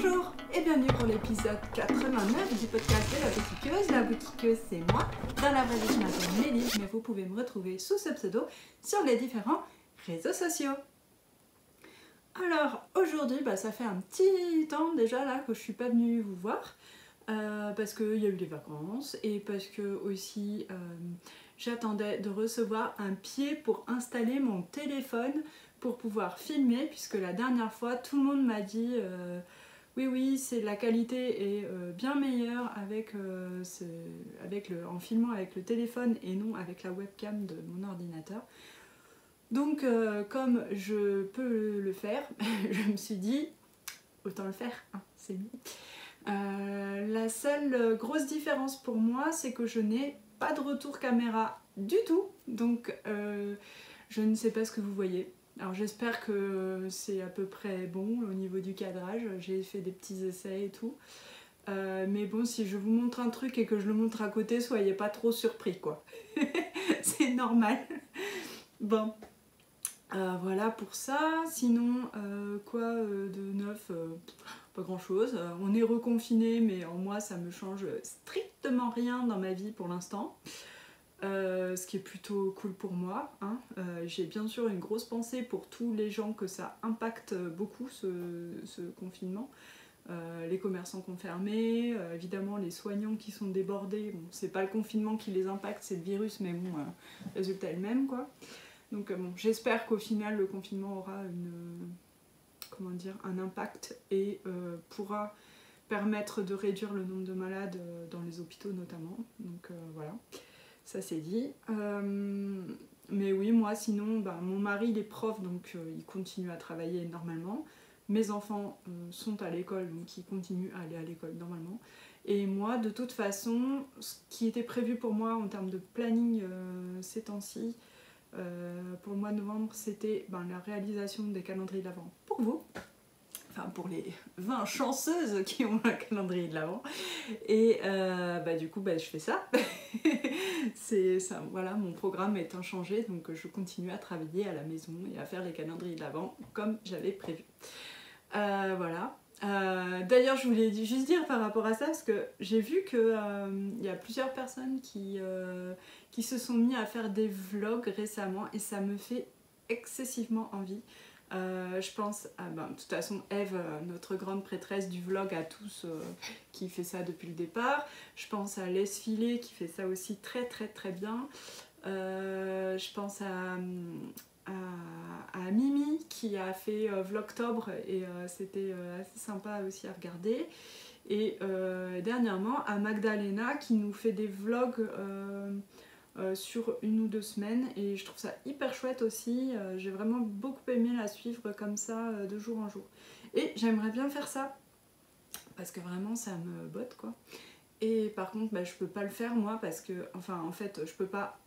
Bonjour et bienvenue pour l'épisode 89 du podcast de la boutiqueuse. La boutiqueuse, c'est moi. Dans la vraie vie, je m'appelle Mélise, mais vous pouvez me retrouver sous ce pseudo sur les différents réseaux sociaux. Alors aujourd'hui, ça fait un petit temps déjà là que je suis pas venue vous voir parce qu'il y a eu les vacances et parce que aussi j'attendais de recevoir un pied pour installer mon téléphone pour pouvoir filmer, puisque la dernière fois tout le monde m'a dit oui, c'est la qualité est bien meilleure en filmant avec le téléphone et non avec la webcam de mon ordinateur. Donc comme je peux le faire, je me suis dit autant le faire, hein, c'est mieux. La seule grosse différence pour moi, c'est que je n'ai pas de retour caméra du tout, donc je ne sais pas ce que vous voyez. Alors j'espère que c'est à peu près bon au niveau du cadrage, j'ai fait des petits essais et tout. Mais bon, si je vous montre un truc et que je le montre à côté, soyez pas trop surpris quoi. C'est normal. Bon, voilà pour ça. Sinon, quoi de neuf, pas grand chose. On est reconfiné, mais en moi ça me change strictement rien dans ma vie pour l'instant. Ce qui est plutôt cool pour moi, hein. J'ai bien sûr une grosse pensée pour tous les gens que ça impacte beaucoup ce confinement. Les commerçants qui ont fermé, évidemment les soignants qui sont débordés. Bon, c'est pas le confinement qui les impacte, c'est le virus, mais bon, le résultat est le même quoi. Donc bon, j'espère qu'au final le confinement aura un impact et pourra permettre de réduire le nombre de malades dans les hôpitaux notamment. Donc voilà. Ça c'est dit. Mais oui, moi sinon, mon mari il est prof, donc il continue à travailler normalement. Mes enfants sont à l'école, donc ils continuent à aller à l'école normalement. Et moi, de toute façon, ce qui était prévu pour moi en termes de planning ces temps-ci, pour le mois de novembre, c'était la réalisation des calendriers de l'Avent pour vous. Enfin, pour les 20 chanceuses qui ont un calendrier de l'Avent. Et du coup, je fais ça. C'est ça, voilà, mon programme est inchangé, donc je continue à travailler à la maison et à faire les calendriers de l'Avent comme j'avais prévu. Voilà. D'ailleurs, je voulais juste dire par rapport à ça, parce que j'ai vu qu'il y a plusieurs personnes qui se sont mis à faire des vlogs récemment et ça me fait excessivement envie. Je pense à, de toute façon, Eve, notre grande prêtresse du vlog à tous, qui fait ça depuis le départ. Je pense à Les Filets qui fait ça aussi très très très bien. Je pense à Mimi qui a fait Vlogtobre et c'était assez sympa aussi à regarder. Et dernièrement à Magdalena qui nous fait des vlogs sur 1 ou 2 semaines et je trouve ça hyper chouette aussi. J'ai vraiment beaucoup aimé la suivre comme ça de jour en jour. Et j'aimerais bien faire ça parce que vraiment ça me botte quoi. Et par contre je peux pas le faire moi parce que, en fait je peux pas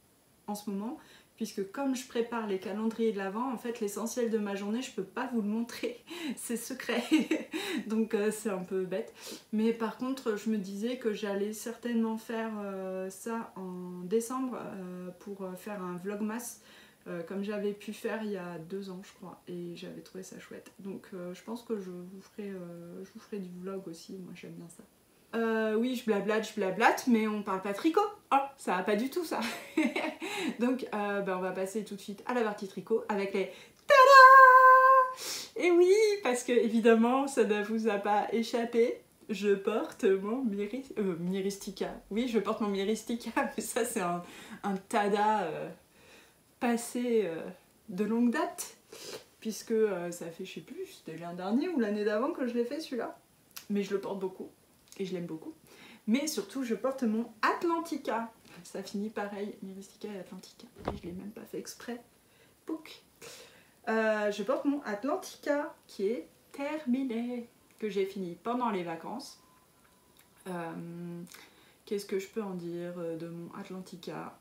en ce moment puisque comme je prépare les calendriers de l'Avent, en fait l'essentiel de ma journée je peux pas vous le montrer, c'est secret. Donc c'est un peu bête. Mais par contre je me disais que j'allais certainement faire ça en décembre pour faire un vlogmas comme j'avais pu faire il y a 2 ans je crois et j'avais trouvé ça chouette. Donc je pense que je vous ferai du vlog aussi, moi j'aime bien ça. Oui, je blablate, mais on parle pas tricot. Oh, ça va pas du tout ça. Donc, on va passer tout de suite à la partie tricot avec les tada. Et oui, parce que évidemment, ça ne vous a pas échappé. Je porte mon Myristica. Oui, je porte mon Myristica, mais ça c'est un tada passé de longue date, puisque ça fait, je sais plus, c'était l'an dernier ou l'année d'avant que je l'ai fait celui-là. Mais je le porte beaucoup. Et je l'aime beaucoup. Mais surtout, je porte mon Atlantica. Ça finit pareil, Myristica et Atlantica. Et je l'ai même pas fait exprès. Pouc. Je porte mon Atlantica qui est terminé. Que j'ai fini pendant les vacances. Qu'est-ce que je peux en dire de mon Atlantica?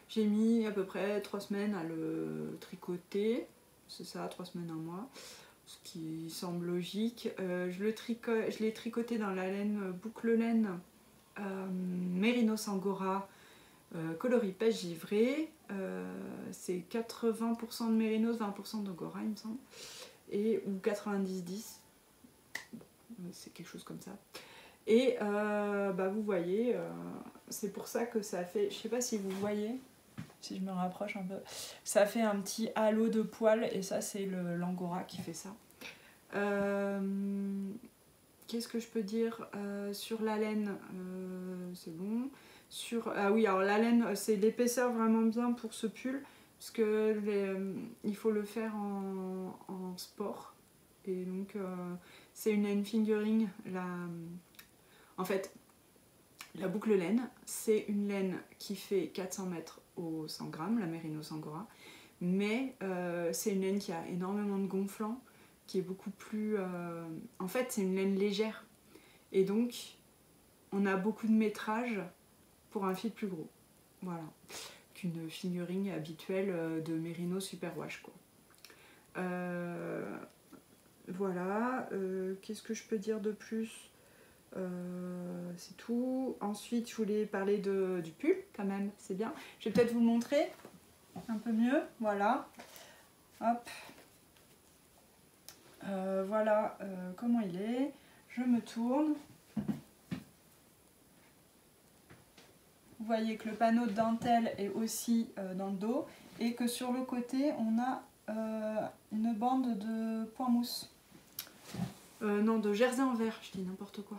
J'ai mis à peu près 3 semaines à le tricoter. C'est ça, 3 semaines, 1 mois. Ce qui semble logique. Je l'ai tricoté dans la laine boucle laine Mérinos Angora coloris pêche givré. C'est 80% de Mérinos, 20% d'Angora il me semble. Ou 90-10. c'est quelque chose comme ça. Et vous voyez, c'est pour ça que ça fait, je sais pas si vous voyez, si je me rapproche un peu, ça fait un petit halo de poils et ça c'est l'angora qui fait ça. Qu'est-ce que je peux dire sur la laine, c'est bon. Ah oui, alors la laine, c'est l'épaisseur vraiment bien pour ce pull, parce que il faut le faire en sport. Et donc c'est une laine fingering. En fait, la boucle laine, c'est une laine qui fait 400 mètres au 100 grammes, la Merino Angora, mais c'est une laine qui a énormément de gonflant, qui est beaucoup plus... En fait, c'est une laine légère, et donc on a beaucoup de métrage pour un fil plus gros. Voilà, qu'une fingering habituelle de Merino Superwash, quoi. Voilà, qu'est-ce que je peux dire de plus ? C'est tout. Ensuite, je voulais parler du pull, quand même, c'est bien. Je vais peut-être vous montrer un peu mieux. Voilà. Hop. Voilà comment il est. Je me tourne. Vous voyez que le panneau de dentelle est aussi dans le dos et que sur le côté, on a une bande de point mousse. Non, de jersey en verre, je dis n'importe quoi.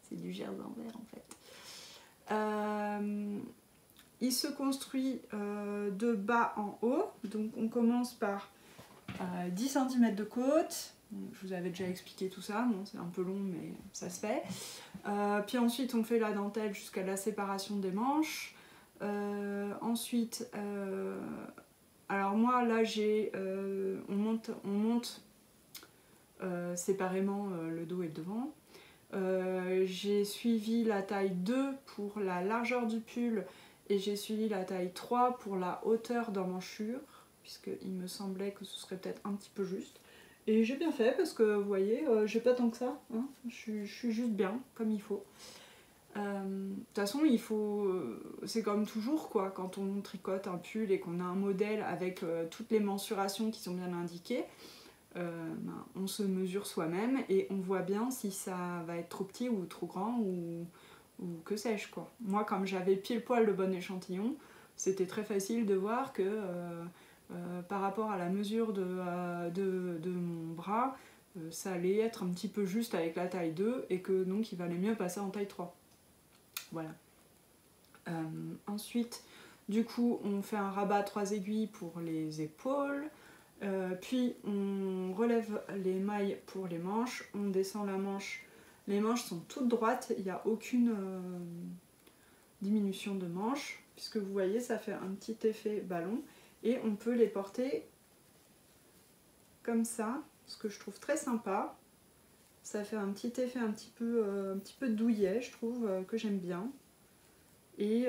C'est du jersey en verre en fait. Il se construit de bas en haut, donc on commence par 10 cm de côte. Je vous avais déjà expliqué tout ça, bon, c'est un peu long mais ça se fait. Puis ensuite on fait la dentelle jusqu'à la séparation des manches. Ensuite, alors moi là on monte séparément le dos et le devant. J'ai suivi la taille 2 pour la largeur du pull et j'ai suivi la taille 3 pour la hauteur d'emmanchure, puisqu'il me semblait que ce serait peut-être un petit peu juste. Et j'ai bien fait parce que vous voyez, j'ai pas tant que ça, hein. Je suis juste bien, comme il faut. De toute façon, c'est comme toujours quoi, quand on tricote un pull et qu'on a un modèle avec toutes les mensurations qui sont bien indiquées, on se mesure soi-même et on voit bien si ça va être trop petit ou trop grand ou que sais-je quoi. Moi, comme j'avais pile poil le bon échantillon, c'était très facile de voir que par rapport à la mesure de mon bras, ça allait être un petit peu juste avec la taille 2 et que donc il valait mieux passer en taille 3. Voilà. Ensuite, du coup, on fait un rabat 3 aiguilles pour les épaules. Puis on relève les mailles pour les manches, on descend la manche, les manches sont toutes droites, il n'y a aucune diminution de manche, puisque vous voyez ça fait un petit effet ballon, et on peut les porter comme ça, ce que je trouve très sympa. Ça fait un petit effet un petit peu douillet, je trouve, que j'aime bien. Et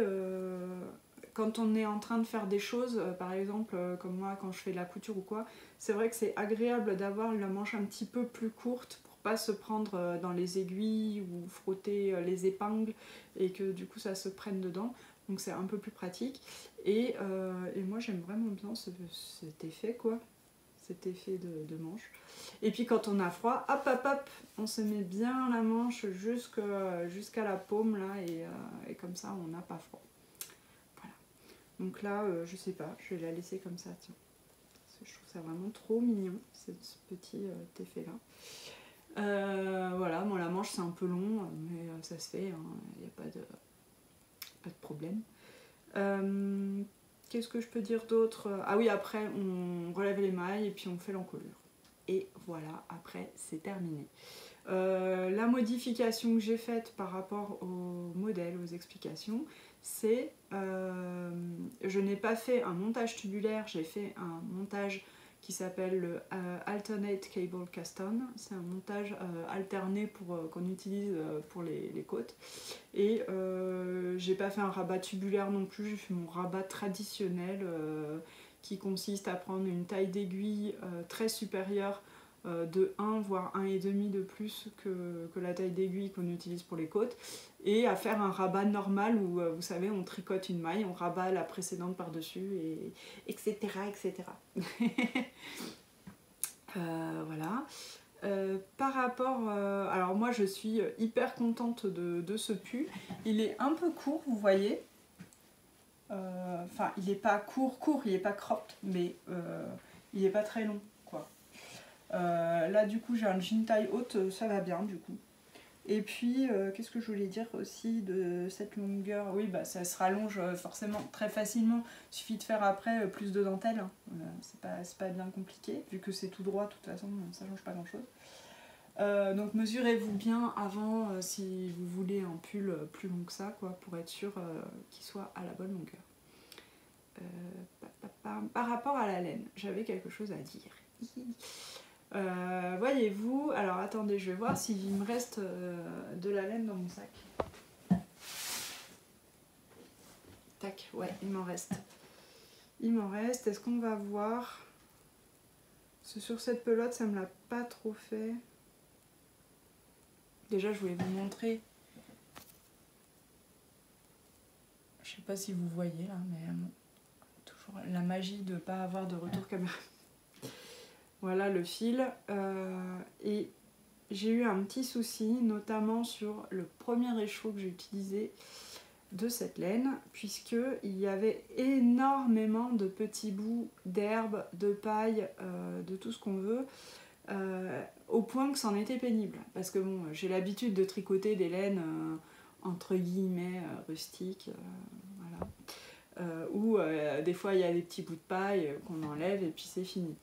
quand on est en train de faire des choses, par exemple comme moi quand je fais de la couture ou quoi, c'est vrai que c'est agréable d'avoir la manche un petit peu plus courte pour pas se prendre dans les aiguilles ou frotter les épingles et que du coup ça se prenne dedans, donc c'est un peu plus pratique. Et moi j'aime vraiment bien cet effet quoi, cet effet de manche. Et puis quand on a froid, hop hop hop, on se met bien la manche jusqu'à la paume là et comme ça on n'a pas froid. Donc là, je sais pas, je vais la laisser comme ça, tiens. Parce que je trouve ça vraiment trop mignon, ce petit effet là. Voilà, bon la manche c'est un peu long, mais ça se fait, il n'y a pas de problème. Qu'est-ce que je peux dire d'autre? Ah oui, après on relève les mailles et puis on fait l'encolure. Et voilà, après c'est terminé. La modification que j'ai faite par rapport au modèle, aux explications, c'est je n'ai pas fait un montage tubulaire, j'ai fait un montage qui s'appelle le Alternate Cable Cast-On. C'est un montage alterné qu'on utilise pour les côtes. Et j'ai pas fait un rabat tubulaire non plus, j'ai fait mon rabat traditionnel qui consiste à prendre une taille d'aiguille très supérieure de 1 voire 1,5 de plus que la taille d'aiguille qu'on utilise pour les côtes, et à faire un rabat normal où vous savez on tricote une maille, on rabat la précédente par dessus et etc. Voilà. Par rapport... alors moi je suis hyper contente de ce pull. Il est un peu court, vous voyez. Enfin, il n'est pas court, il n'est pas cropped, mais il n'est pas très long, quoi. Là du coup j'ai un jean taille haute, ça va bien du coup. Et puis, qu'est-ce que je voulais dire aussi de cette longueur? Oui, bah ça se rallonge forcément très facilement. Il suffit de faire après plus de dentelle. Hein. C'est pas bien compliqué, vu que c'est tout droit, de toute façon, ça change pas grand-chose. Donc mesurez-vous bien avant si vous voulez un pull plus long que ça, quoi, pour être sûr qu'il soit à la bonne longueur. Par rapport à la laine, j'avais quelque chose à dire. Voyez-vous, alors attendez, je vais voir s'il me reste de la laine dans mon sac. Tac, ouais, il m'en reste. Il m'en reste, est-ce qu'on va voir? Sur cette pelote, ça me l'a pas trop fait. Déjà, je voulais vous montrer. Je sais pas si vous voyez là, mais toujours la magie de ne pas avoir de retour caméra. Voilà le fil. Et j'ai eu un petit souci, notamment sur le premier écheveau que j'ai utilisé de cette laine, puisqu'il y avait énormément de petits bouts d'herbe, de paille, de tout ce qu'on veut, au point que c'en était pénible. Parce que bon, j'ai l'habitude de tricoter des laines entre guillemets rustiques, voilà. Où des fois il y a des petits bouts de paille qu'on enlève et puis c'est fini.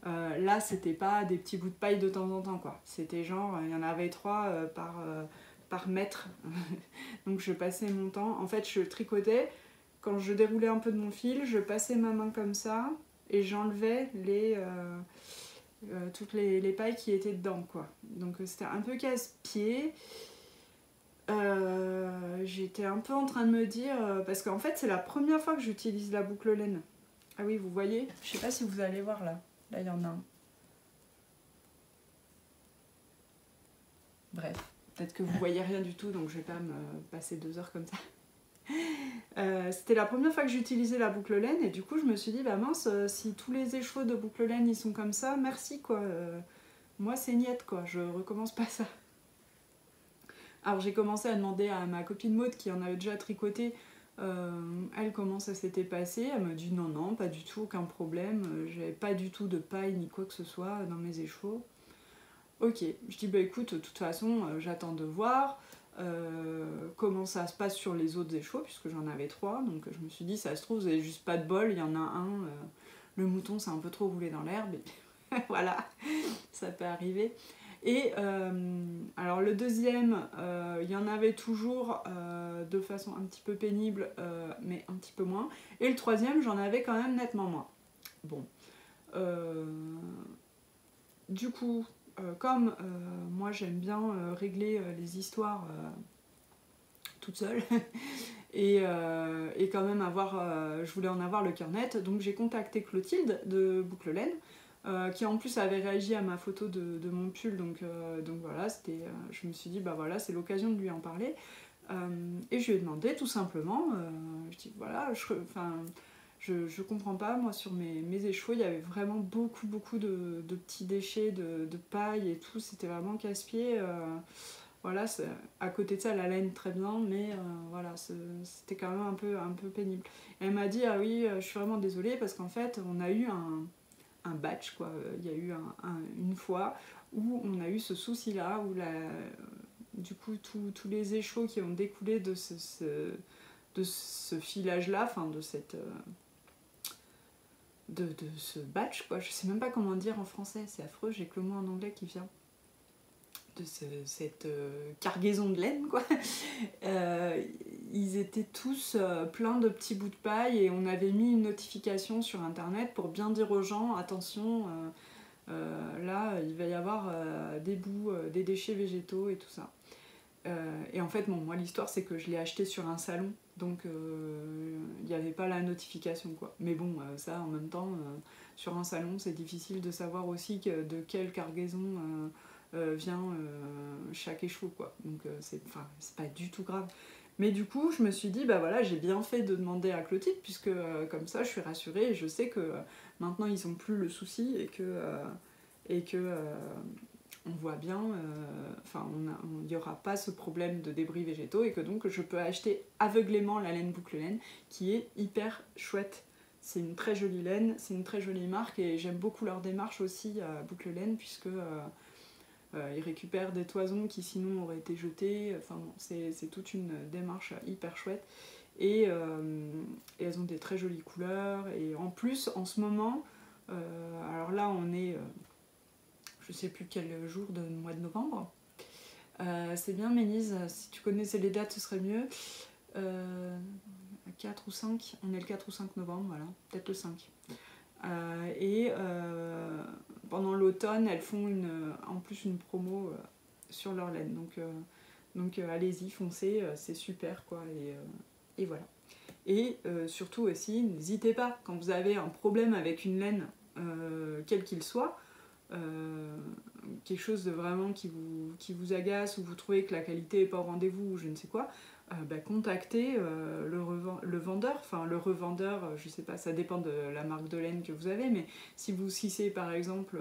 Là c'était pas des petits bouts de paille de temps en temps, quoi. C'était genre, il y en avait 3 par mètre. Donc je passais mon temps, en fait je tricotais, quand je déroulais un peu de mon fil, je passais ma main comme ça et j'enlevais toutes les pailles qui étaient dedans, quoi. Donc c'était un peu casse-pied. J'étais un peu en train de me dire, parce qu'en fait c'est la première fois que j'utilise la boucle laine. Ah oui, vous voyez, je sais pas si vous allez voir là, là il y en a un. Bref, peut-être que vous voyez rien du tout, donc je vais pas me passer 2 heures comme ça. C'était la première fois que j'utilisais la boucle laine et du coup je me suis dit, bah mince, si tous les écheveaux de boucle laine ils sont comme ça, merci quoi. Moi c'est niette quoi, je recommence pas ça. Alors j'ai commencé à demander à ma copine Maud qui en avait déjà tricoté, elle comment ça s'était passé, elle m'a dit non non pas du tout, aucun problème, j'avais pas du tout de paille ni quoi que ce soit dans mes écheveaux. Ok, je dis bah écoute, de toute façon j'attends de voir comment ça se passe sur les autres écheveaux puisque j'en avais 3, donc je me suis dit ça se trouve vous avez juste pas de bol, il y en a un, le mouton s'est un peu trop roulé dans l'herbe et voilà, ça peut arriver. Et alors le deuxième, il y en avait toujours de façon un petit peu pénible, mais un petit peu moins. Et le troisième, j'en avais quand même nettement moins. Bon. Du coup, comme moi j'aime bien régler les histoires toute seule, et quand même je voulais en avoir le cœur net, donc j'ai contacté Clotilde de Boucle Laine, qui en plus avait réagi à ma photo de mon pull, donc voilà, je me suis dit bah voilà, c'est l'occasion de lui en parler, et je lui ai demandé tout simplement, je dis voilà, je comprends pas, moi sur mes écheveaux il y avait vraiment beaucoup de petits déchets de paille et tout, c'était vraiment casse-pied, voilà, à côté de ça la laine très bien, mais voilà, c'était quand même un peu pénible. Et elle m'a dit ah oui, je suis vraiment désolée parce qu'en fait on a eu un batch, quoi. Il y a eu une fois où on a eu ce souci là, où du coup tous les écheveaux qui ont découlé de ce filage là, enfin de cette de ce batch, quoi, je sais même pas comment dire en français, c'est affreux, j'ai que le mot en anglais qui vient, de cette cargaison de laine, quoi. Ils étaient tous pleins de petits bouts de paille et on avait mis une notification sur internet pour bien dire aux gens attention, là il va y avoir des bouts, des déchets végétaux et tout ça. Et en fait bon, moi l'histoire c'est que je l'ai acheté sur un salon, donc il n'y avait pas la notification, quoi. Mais bon, ça en même temps, sur un salon c'est difficile de savoir aussi de quelle cargaison vient chaque écheveau, quoi. Donc c'est pas du tout grave. Mais du coup je me suis dit bah voilà, j'ai bien fait de demander à Clotilde, puisque comme ça je suis rassurée et je sais que maintenant ils ont plus le souci et que on voit bien, enfin il n'y aura pas ce problème de débris végétaux et que donc je peux acheter aveuglément la laine boucle laine qui est hyper chouette. C'est une très jolie laine, c'est une très jolie marque et j'aime beaucoup leur démarche aussi à boucle laine puisque ils récupèrent des toisons qui sinon auraient été jetées, enfin bon, c'est toute une démarche hyper chouette et elles ont des très jolies couleurs et en plus en ce moment, alors là on est... je sais plus quel jour du mois de novembre. C'est bien Mélise, si tu connaissais les dates ce serait mieux. 4 ou 5, on est le 4 ou 5 novembre, voilà, peut-être le 5. Pendant l'automne, elles font en plus une promo sur leur laine. Donc allez-y, foncez, c'est super quoi. Et voilà. Et surtout aussi, n'hésitez pas, quand vous avez un problème avec une laine, quel qu'il soit, quelque chose de vraiment qui vous agace ou vous trouvez que la qualité n'est pas au rendez-vous ou je ne sais quoi, contactez le vendeur, enfin le revendeur, je sais pas, ça dépend de la marque de laine que vous avez, mais si c'est par exemple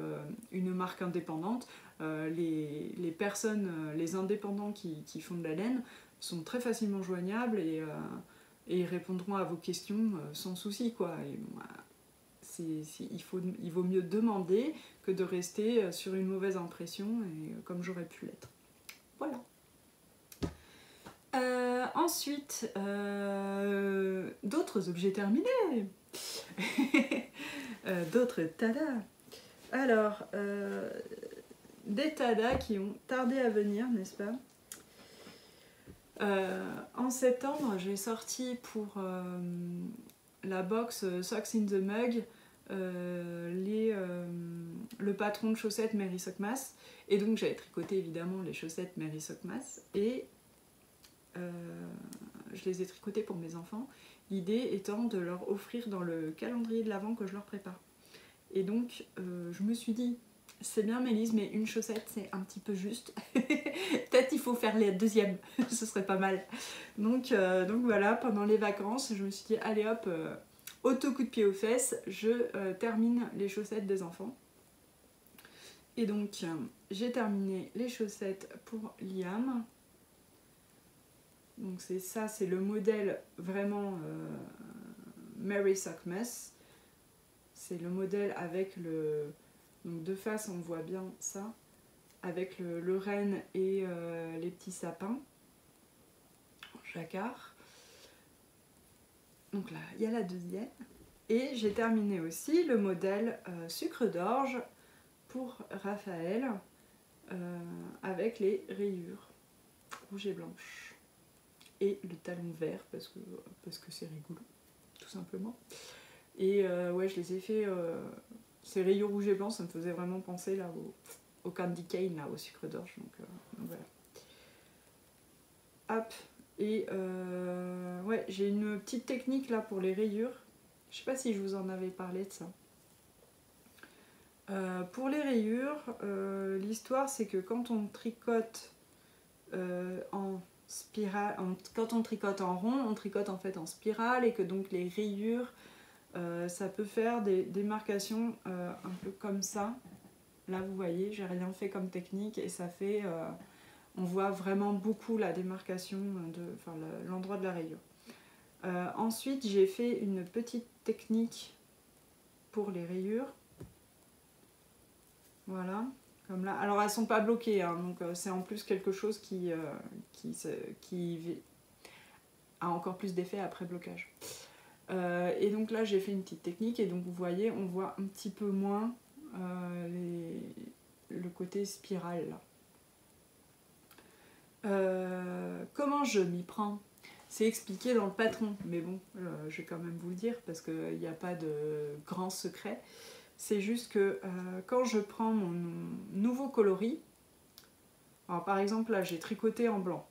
une marque indépendante, les personnes, les indépendants qui font de la laine sont très facilement joignables et ils répondront à vos questions sans souci quoi. Et, il vaut mieux demander que de rester sur une mauvaise impression et comme j'aurais pu l'être. Voilà. Ensuite, d'autres objets terminés. D'autres tadas. Alors, des tadas qui ont tardé à venir, n'est-ce pas? En septembre, j'ai sorti pour la box Socks in the Mug le patron de chaussettes Mary Sockmas et donc j'avais tricoté évidemment les chaussettes Mary Sockmas et je les ai tricotées pour mes enfants, l'idée étant de leur offrir dans le calendrier de l'Avent que je leur prépare. Et donc je me suis dit, c'est bien Mélise, mais une chaussette c'est un petit peu juste, peut-être il faut faire la deuxième, ce serait pas mal. Donc voilà, pendant les vacances, je me suis dit, allez hop, auto coup de pied aux fesses, je termine les chaussettes des enfants. Et donc j'ai terminé les chaussettes pour Liam. Donc c'est ça, c'est le modèle vraiment Mary Sockmas. C'est le modèle avec le... Donc de face on voit bien ça, avec le renne et les petits sapins en jacquard. Donc là, il y a la deuxième. Et j'ai terminé aussi le modèle sucre d'orge pour Raphaël avec les rayures rouges et blanches. Et le talon vert parce que c'est rigolo, tout simplement. Et ouais, je les ai fait... ces rayures rouges et blancs, ça me faisait vraiment penser là au candy cane, là, au sucre d'orge. Donc voilà. Hop. Et ouais, j'ai une petite technique là pour les rayures. Je sais pas si je vous en avais parlé de ça. Pour les rayures, l'histoire c'est que quand on tricote en spirale, quand on tricote en rond, on tricote en fait en spirale et que donc les rayures, ça peut faire des démarcations un peu comme ça. Là vous voyez, j'ai rien fait comme technique et ça fait... on voit vraiment beaucoup la démarcation, l'endroit de la rayure. Ensuite, j'ai fait une petite technique pour les rayures. Voilà, comme là. Alors, elles ne sont pas bloquées, hein, donc c'est en plus quelque chose qui a encore plus d'effet après blocage. Et donc là, j'ai fait une petite technique et donc vous voyez, on voit un petit peu moins le côté spirale là. Comment je m'y prends? C'est expliqué dans le patron, mais bon, je vais quand même vous le dire parce qu'il n'y a pas de grand secret. C'est juste que quand je prends mon nouveau coloris, alors par exemple là j'ai tricoté en blanc.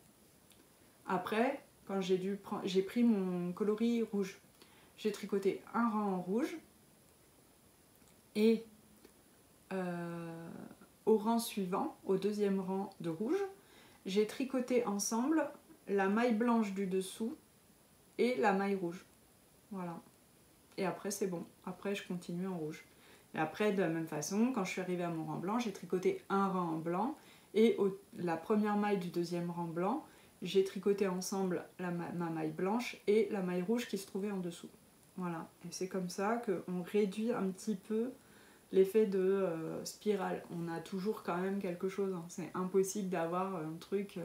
Après, quand j'ai pris mon coloris rouge, j'ai tricoté un rang en rouge et au rang suivant, au deuxième rang de rouge, j'ai tricoté ensemble la maille blanche du dessous et la maille rouge. Voilà. Et après c'est bon. Après je continue en rouge. Et après, de la même façon, quand je suis arrivée à mon rang blanc, j'ai tricoté un rang blanc et la première maille du deuxième rang blanc, j'ai tricoté ensemble ma maille blanche et la maille rouge qui se trouvait en dessous. Voilà, et c'est comme ça qu'on réduit un petit peu l'effet de spirale. On a toujours quand même quelque chose, hein. C'est impossible d'avoir un truc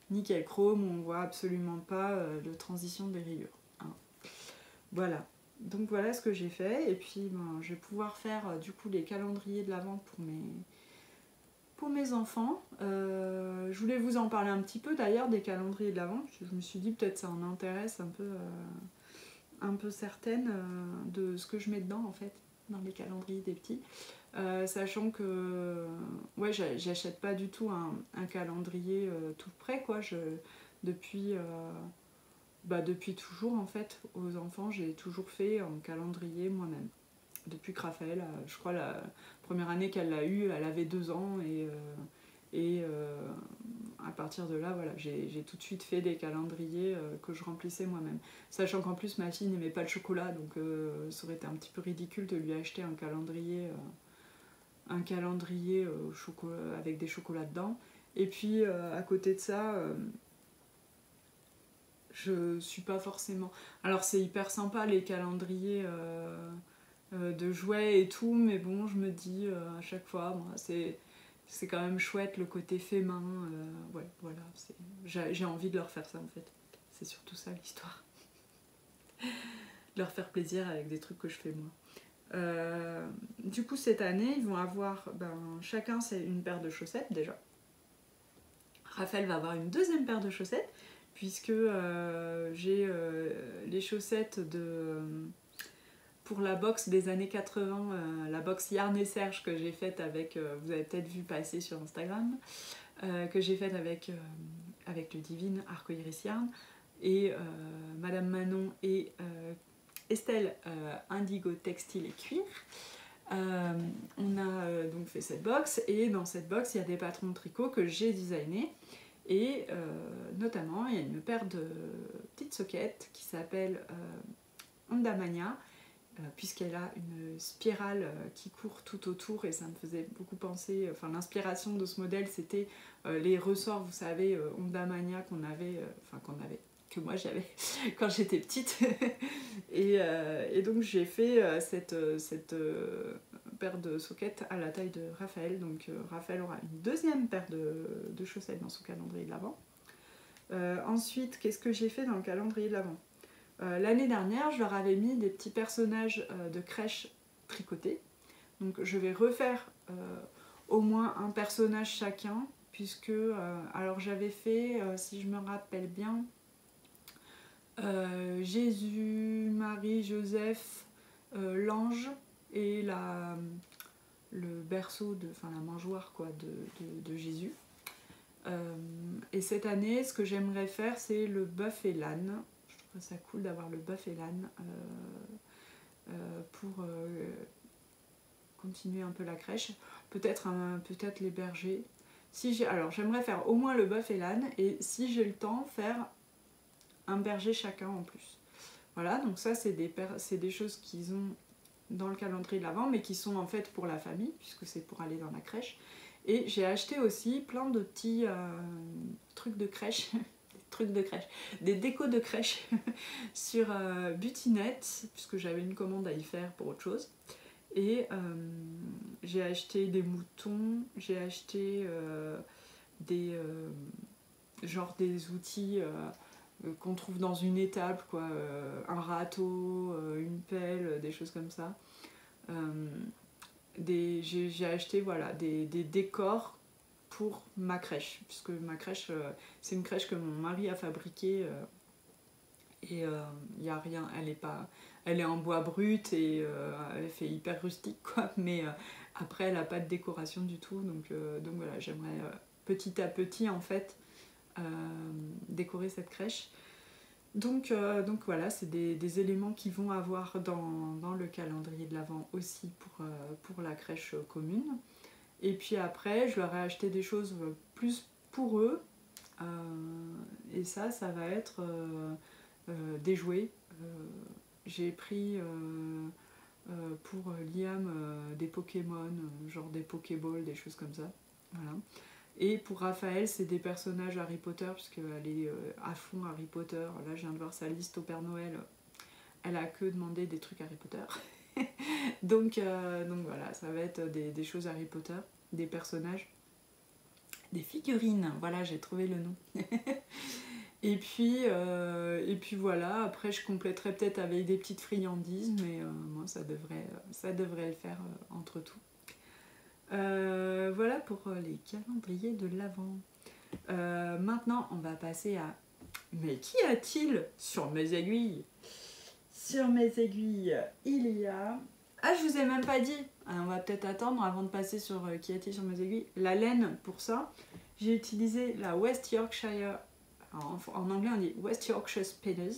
nickel chrome où on voit absolument pas de transition des rayures, hein. Voilà, donc voilà ce que j'ai fait, et puis ben, je vais pouvoir faire du coup les calendriers de l'Avent pour mes enfants. Je voulais vous en parler un petit peu d'ailleurs des calendriers de l'Avent. Je me suis dit peut-être ça en intéresse un peu certaines de ce que je mets dedans en fait, dans les calendriers des petits. Sachant que ouais, j'achète pas du tout un calendrier tout prêt quoi. Depuis, depuis toujours en fait, aux enfants, j'ai toujours fait un calendrier moi-même. Depuis que Raphaël, je crois la première année qu'elle l'a eu, elle avait 2 ans et à partir de là, voilà, j'ai tout de suite fait des calendriers que je remplissais moi-même. Sachant qu'en plus ma fille n'aimait pas le chocolat, donc ça aurait été un petit peu ridicule de lui acheter un calendrier au chocolat, avec des chocolats dedans. Et puis à côté de ça, je suis pas forcément... Alors c'est hyper sympa les calendriers de jouets et tout, mais bon, je me dis à chaque fois, bon, c'est quand même chouette le côté fait main. Ouais, voilà, j'ai envie de leur faire ça en fait. C'est surtout ça l'histoire. De leur faire plaisir avec des trucs que je fais moi. Du coup, cette année, ils vont avoir chacun c'est une paire de chaussettes déjà. Raphaël va avoir une deuxième paire de chaussettes, puisque j'ai les chaussettes pour la box des années 80, la box Yarn et Serge que j'ai faite avec, vous avez peut-être vu passer sur Instagram, que j'ai faite avec le Divine Arcoiris Yarn, et Madame Manon et Estelle Indigo Textile et Cuir. On a donc fait cette box, et dans cette box il y a des patrons de tricot que j'ai designés, et notamment il y a une paire de petites soquettes qui s'appelle Ondamania, puisqu'elle a une spirale qui court tout autour, et ça me faisait beaucoup penser, enfin l'inspiration de ce modèle c'était les ressorts, vous savez, Ondamania que moi j'avais quand j'étais petite. et donc j'ai fait cette paire de soquettes à la taille de Raphaël. Donc Raphaël aura une deuxième paire de chaussettes dans son calendrier de l'Avent. Ensuite, qu'est-ce que j'ai fait dans le calendrier de l'Avent ? L'année dernière, je leur avais mis des petits personnages de crèche tricotés. Donc je vais refaire au moins un personnage chacun, puisque alors j'avais fait, si je me rappelle bien, Jésus, Marie, Joseph, l'ange et le berceau, la mangeoire quoi, de Jésus. Et cette année, ce que j'aimerais faire, c'est le bœuf et l'âne. Je trouve ça cool d'avoir le bœuf et l'âne pour continuer un peu la crèche. Peut-être les bergers. Alors j'aimerais faire au moins le bœuf et l'âne, et si j'ai le temps, faire un berger chacun en plus. Voilà, donc ça c'est des choses qu'ils ont dans le calendrier de l'Avent, mais qui sont en fait pour la famille, puisque c'est pour aller dans la crèche. Et j'ai acheté aussi plein de petits trucs de crèche, des décos de crèche sur Butinette, puisque j'avais une commande à y faire pour autre chose. Et j'ai acheté des moutons, j'ai acheté des outils qu'on trouve dans une étable, quoi, un râteau, une pelle, des choses comme ça. J'ai acheté voilà, des décors pour ma crèche, puisque ma crèche, c'est une crèche que mon mari a fabriquée, et il n'y a rien, elle est en bois brut, et elle fait hyper rustique, quoi, mais après elle n'a pas de décoration du tout, donc voilà, j'aimerais petit à petit en fait décorer cette crèche. Donc voilà, c'est des éléments qui vont avoir dans le calendrier de l'Avent aussi pour la crèche commune. Et puis après, je leur ai acheté des choses plus pour eux. Et ça va être des jouets. J'ai pris pour Liam des Pokémon, genre des Pokéballs, des choses comme ça. Voilà. Et pour Raphaël, c'est des personnages Harry Potter, puisqu'elle est à fond Harry Potter. Là, je viens de voir sa liste au Père Noël. Elle a que demandé des trucs Harry Potter. donc voilà, ça va être des choses Harry Potter, des personnages, des figurines. Voilà, j'ai trouvé le nom. et puis voilà, après je compléterai peut-être avec des petites friandises, mais moi ça devrait le faire entre tout. Voilà pour les calendriers de l'Avent. Maintenant, on va passer à... Mais qu'y a-t-il sur mes aiguilles? Sur mes aiguilles, il y a... Ah, je vous ai même pas dit. On va peut-être attendre avant de passer sur qu'y a-t-il sur mes aiguilles. La laine, pour ça, j'ai utilisé la West Yorkshire... En anglais, on dit West Yorkshire Spinners.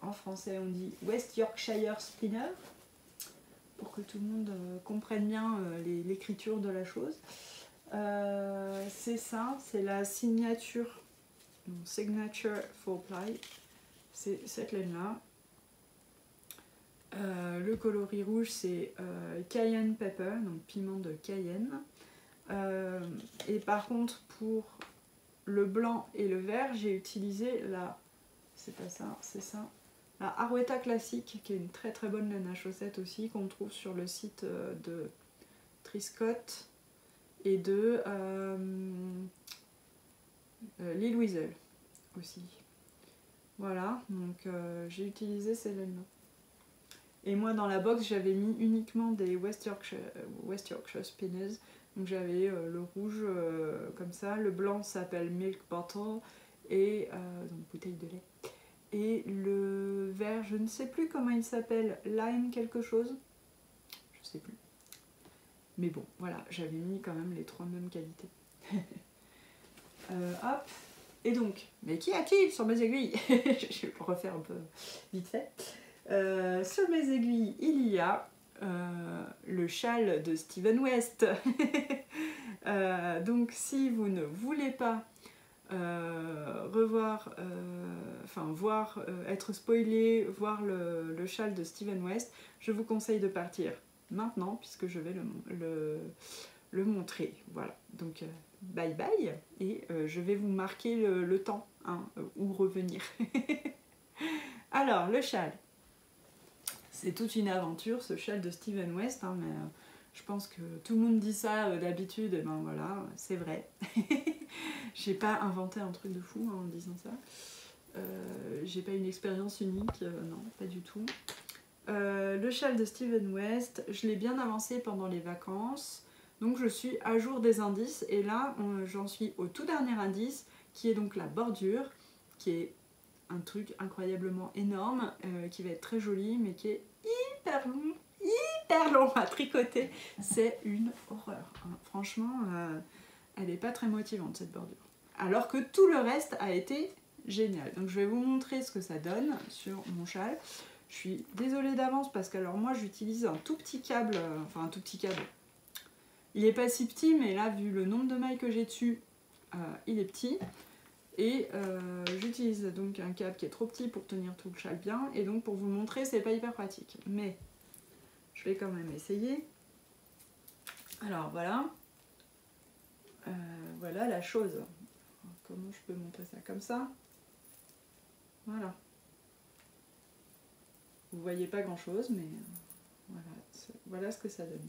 En français, on dit West Yorkshire Spinner. Pour que tout le monde comprenne bien l'écriture de la chose. C'est ça, c'est la signature, Signature 4-ply, c'est cette laine-là. Le coloris rouge, c'est Cayenne Pepper, donc piment de Cayenne. Et par contre, pour le blanc et le vert, j'ai utilisé la... C'est pas ça, c'est ça. La Arwetta classique, qui est une très très bonne laine à chaussettes aussi, qu'on trouve sur le site de Triscott et de Lille Wiesel aussi. Voilà, donc j'ai utilisé ces laines-là. Et moi dans la box, j'avais mis uniquement des West Yorkshire Spinners. Donc j'avais le rouge comme ça, le blanc s'appelle Milk Bottle, et donc bouteille de lait. Et le vert, je ne sais plus comment il s'appelle, Lime quelque chose, je sais plus. Mais bon, voilà, j'avais mis quand même les trois mêmes qualités. Hop, et donc, mais qu'y a-t-il sur mes aiguilles? Je vais refaire un peu vite fait. Sur mes aiguilles, il y a le châle de Steven West. Donc si vous ne voulez pas être spoilé, voir le châle de Steven West, je vous conseille de partir maintenant puisque je vais le montrer. Voilà, donc bye bye, et je vais vous marquer le temps où revenir. Alors, le châle, c'est toute une aventure, ce châle de Steven West, mais je pense que tout le monde dit ça d'habitude, et ben voilà, c'est vrai. J'ai pas inventé un truc de fou en disant ça. J'ai pas une expérience unique, non, pas du tout. Le châle de Steven West, je l'ai bien avancé pendant les vacances, donc je suis à jour des indices, et là j'en suis au tout dernier indice, qui est donc la bordure, qui est un truc incroyablement énorme, qui va être très joli, mais qui est hyper long à tricoter. C'est une horreur, hein. Franchement, elle n'est pas très motivante cette bordure. Alors que tout le reste a été génial. Donc je vais vous montrer ce que ça donne sur mon châle. Je suis désolée d'avance parce que alors moi j'utilise un tout petit câble, enfin un tout petit câble. Il n'est pas si petit, mais là vu le nombre de mailles que j'ai dessus, il est petit. Et j'utilise donc un câble qui est trop petit pour tenir tout le châle bien. Et donc pour vous le montrer, c'est pas hyper pratique. Mais je vais quand même essayer. Alors voilà. Voilà la chose. Comment je peux montrer ça? Comme ça. Voilà. Vous voyez pas grand chose, mais voilà ce que ça donne.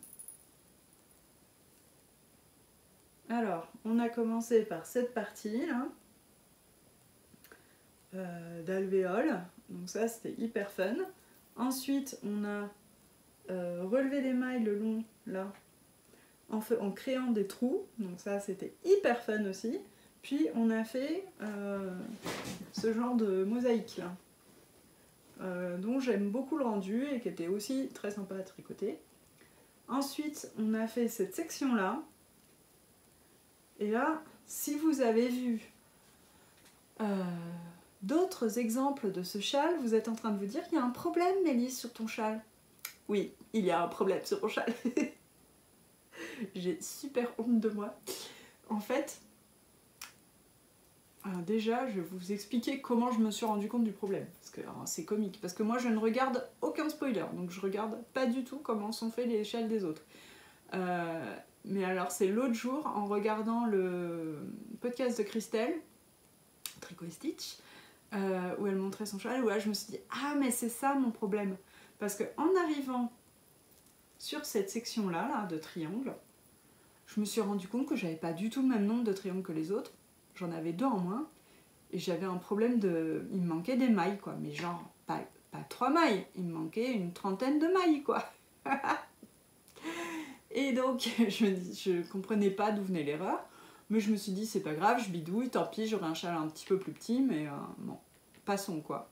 Alors, on a commencé par cette partie là, d'alvéole. Donc ça, c'était hyper fun. Ensuite, on a relevé les mailles le long là, en créant des trous. Donc ça, c'était hyper fun aussi. Puis on a fait ce genre de mosaïque là. Dont j'aime beaucoup le rendu et qui était aussi très sympa à tricoter. Ensuite, on a fait cette section-là. Et là, si vous avez vu d'autres exemples de ce châle, vous êtes en train de vous dire qu'il y a un problème, Mélisse, sur ton châle. Oui, il y a un problème sur mon châle. J'ai super honte de moi. En fait, Alors déjà, je vais vous expliquer comment je me suis rendu compte du problème. Parce que c'est comique. Parce que moi, je ne regarde aucun spoiler. Donc je regarde pas du tout comment sont faits les échelles des autres. Mais alors, c'est l'autre jour, en regardant le podcast de Christelle, Tricot et Stitch, où elle montrait son cheval, où là, je me suis dit, ah, mais c'est ça mon problème. Parce qu'en arrivant sur cette section-là, là, de triangle, je me suis rendu compte que j'avais pas du tout le même nombre de triangles que les autres. J'en avais 2 en moins. Et j'avais un problème de... Il me manquait des mailles, quoi. Mais genre, pas 3 mailles. Il me manquait une 30aine de mailles, quoi. Et donc, je comprenais pas d'où venait l'erreur. Mais je me suis dit, c'est pas grave, je bidouille. Tant pis, j'aurai un châle un petit peu plus petit. Mais bon, passons, quoi.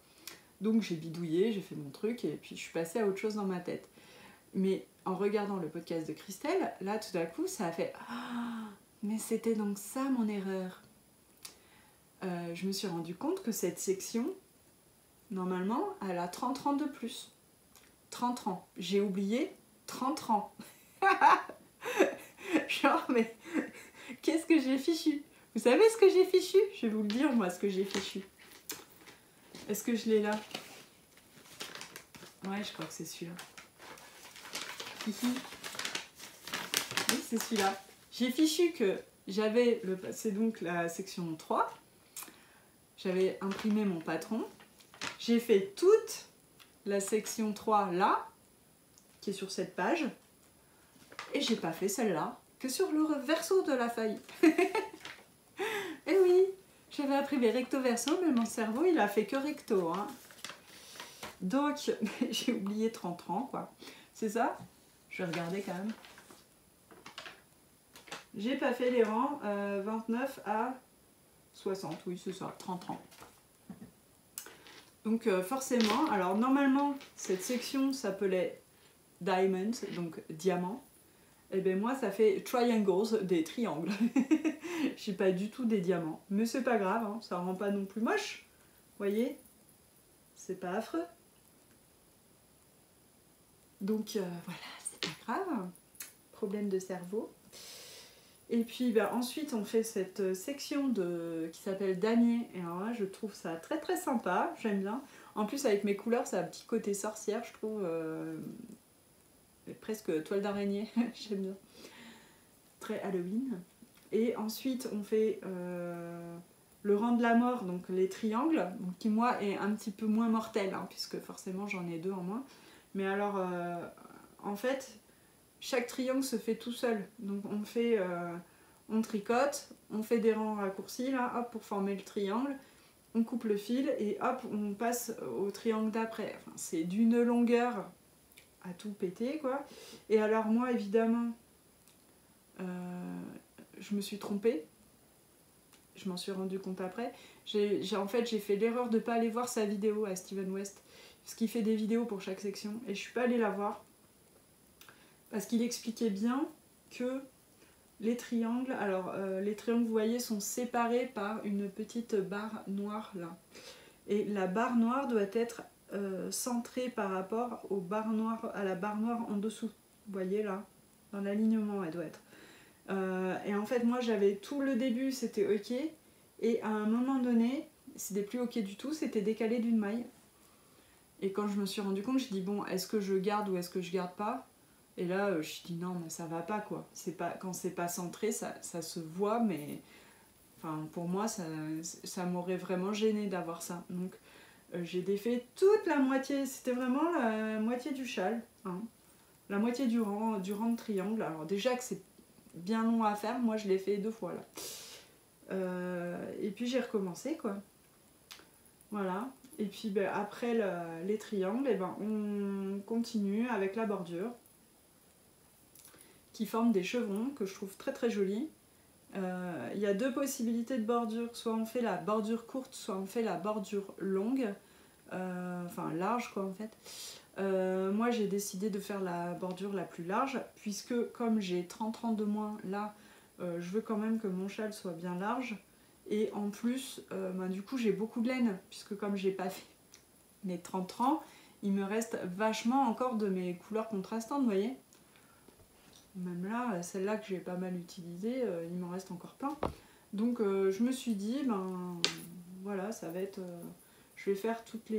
Donc j'ai bidouillé, j'ai fait mon truc. Et puis je suis passée à autre chose dans ma tête. Mais en regardant le podcast de Christelle, là, tout d'un coup, ça a fait... Ah, mais c'était donc ça mon erreur. Je me suis rendu compte que cette section, normalement, elle a 30 rangs de plus. 30 rangs. J'ai oublié 30 rangs. Genre, mais qu'est-ce que j'ai fichu? Vous savez ce que j'ai fichu? Je vais vous le dire, moi, ce que j'ai fichu. Est-ce que je l'ai là? Ouais, je crois que c'est celui-là. Oui, c'est celui-là. J'ai fichu que j'avais... C'est donc la section 3. J'avais imprimé mon patron. J'ai fait toute la section 3 là, qui est sur cette page. Et j'ai pas fait celle-là, que sur le verso de la feuille. Et oui, j'avais imprimé recto verso, mais mon cerveau, il a fait que recto. Hein. Donc, j'ai oublié 30 rangs, quoi. C'est ça? Je vais regarder quand même. J'ai pas fait les rangs 29 à 60, oui, c'est ça, 30 rangs. Donc forcément, alors normalement, cette section s'appelait Diamonds, donc diamant. Et bien moi, ça fait triangles, des triangles. J'ai pas du tout des diamants. Mais c'est pas grave, hein, ça rend pas non plus moche. Vous voyez? C'est pas affreux. Donc voilà, c'est pas grave. Problème de cerveau. Et puis ben, ensuite, on fait cette section qui s'appelle damier. Et alors là, je trouve ça très très sympa. J'aime bien. En plus, avec mes couleurs, ça a un petit côté sorcière, je trouve. Presque toile d'araignée. J'aime bien. Très Halloween. Et ensuite, on fait le rang de la mort, donc les triangles, donc, qui moi est un petit peu moins mortel, hein, puisque forcément j'en ai 2 en moins. Mais alors, en fait, chaque triangle se fait tout seul. Donc on tricote, on fait des rangs raccourcis là, hop, pour former le triangle. On coupe le fil et hop, on passe au triangle d'après. Enfin, c'est d'une longueur à tout péter, quoi. Et alors moi, évidemment, je me suis trompée. Je m'en suis rendu compte après. En fait, j'ai fait l'erreur de ne pas aller voir sa vidéo à Steven West, parce qu'il fait des vidéos pour chaque section, et je suis pas allée la voir. Parce qu'il expliquait bien que les triangles, alors les triangles, vous voyez, sont séparés par une petite barre noire là. Et la barre noire doit être centrée par rapport à la barre noire en dessous. Vous voyez là, dans l'alignement elle doit être. Et en fait, moi j'avais tout le début, c'était ok. Et à un moment donné, c'était plus ok du tout, c'était décalé d'une maille. Et quand je me suis rendu compte, je dis bon, est-ce que je garde ou est-ce que je garde pas? Et là, je dis non, mais ça va pas quoi. Quand c'est pas centré, ça se voit, mais enfin, pour moi, ça m'aurait vraiment gêné d'avoir ça. Donc, j'ai défait toute la moitié. C'était vraiment la moitié du châle, hein. La moitié du rang de triangle. Alors déjà que c'est bien long à faire, moi je l'ai fait 2 fois là. Et puis j'ai recommencé quoi. Voilà. Et puis ben, après les triangles, et ben, on continue avec la bordure qui forme des chevrons que je trouve très très jolis. Il y a 2 possibilités de bordure, soit on fait la bordure courte, soit on fait la bordure longue, enfin large quoi en fait. Moi j'ai décidé de faire la bordure la plus large, puisque comme j'ai 30 rangs de moins là, je veux quand même que mon châle soit bien large. Et en plus, du coup j'ai beaucoup de laine, puisque comme j'ai pas fait mes 30 rangs, il me reste vachement encore de mes couleurs contrastantes, vous voyez. Même là, celle-là que j'ai pas mal utilisée, il m'en reste encore plein. Donc je me suis dit, ben voilà, ça va être... je vais faire toute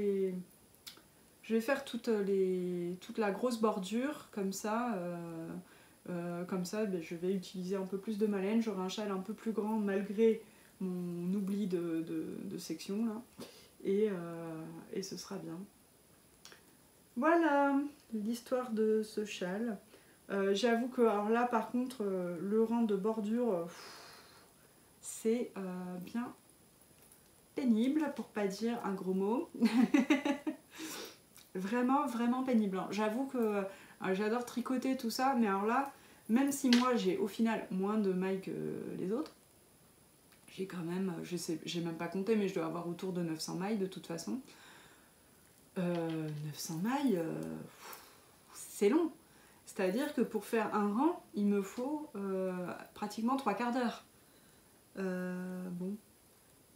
la grosse bordure, comme ça, ben, je vais utiliser un peu plus de ma laine, j'aurai un châle un peu plus grand malgré mon oubli de section là, et ce sera bien. Voilà l'histoire de ce châle. J'avoue que alors là par contre le rang de bordure c'est bien pénible pour pas dire un gros mot. Vraiment vraiment pénible, hein. J'avoue que j'adore tricoter tout ça, mais alors là même si moi j'ai au final moins de mailles que les autres, j'ai quand même, je sais, j'ai même pas compté, mais je dois avoir autour de 900 mailles de toute façon. 900 mailles, c'est long. C'est-à-dire que pour faire un rang, il me faut pratiquement 3/4 d'heure. Bon.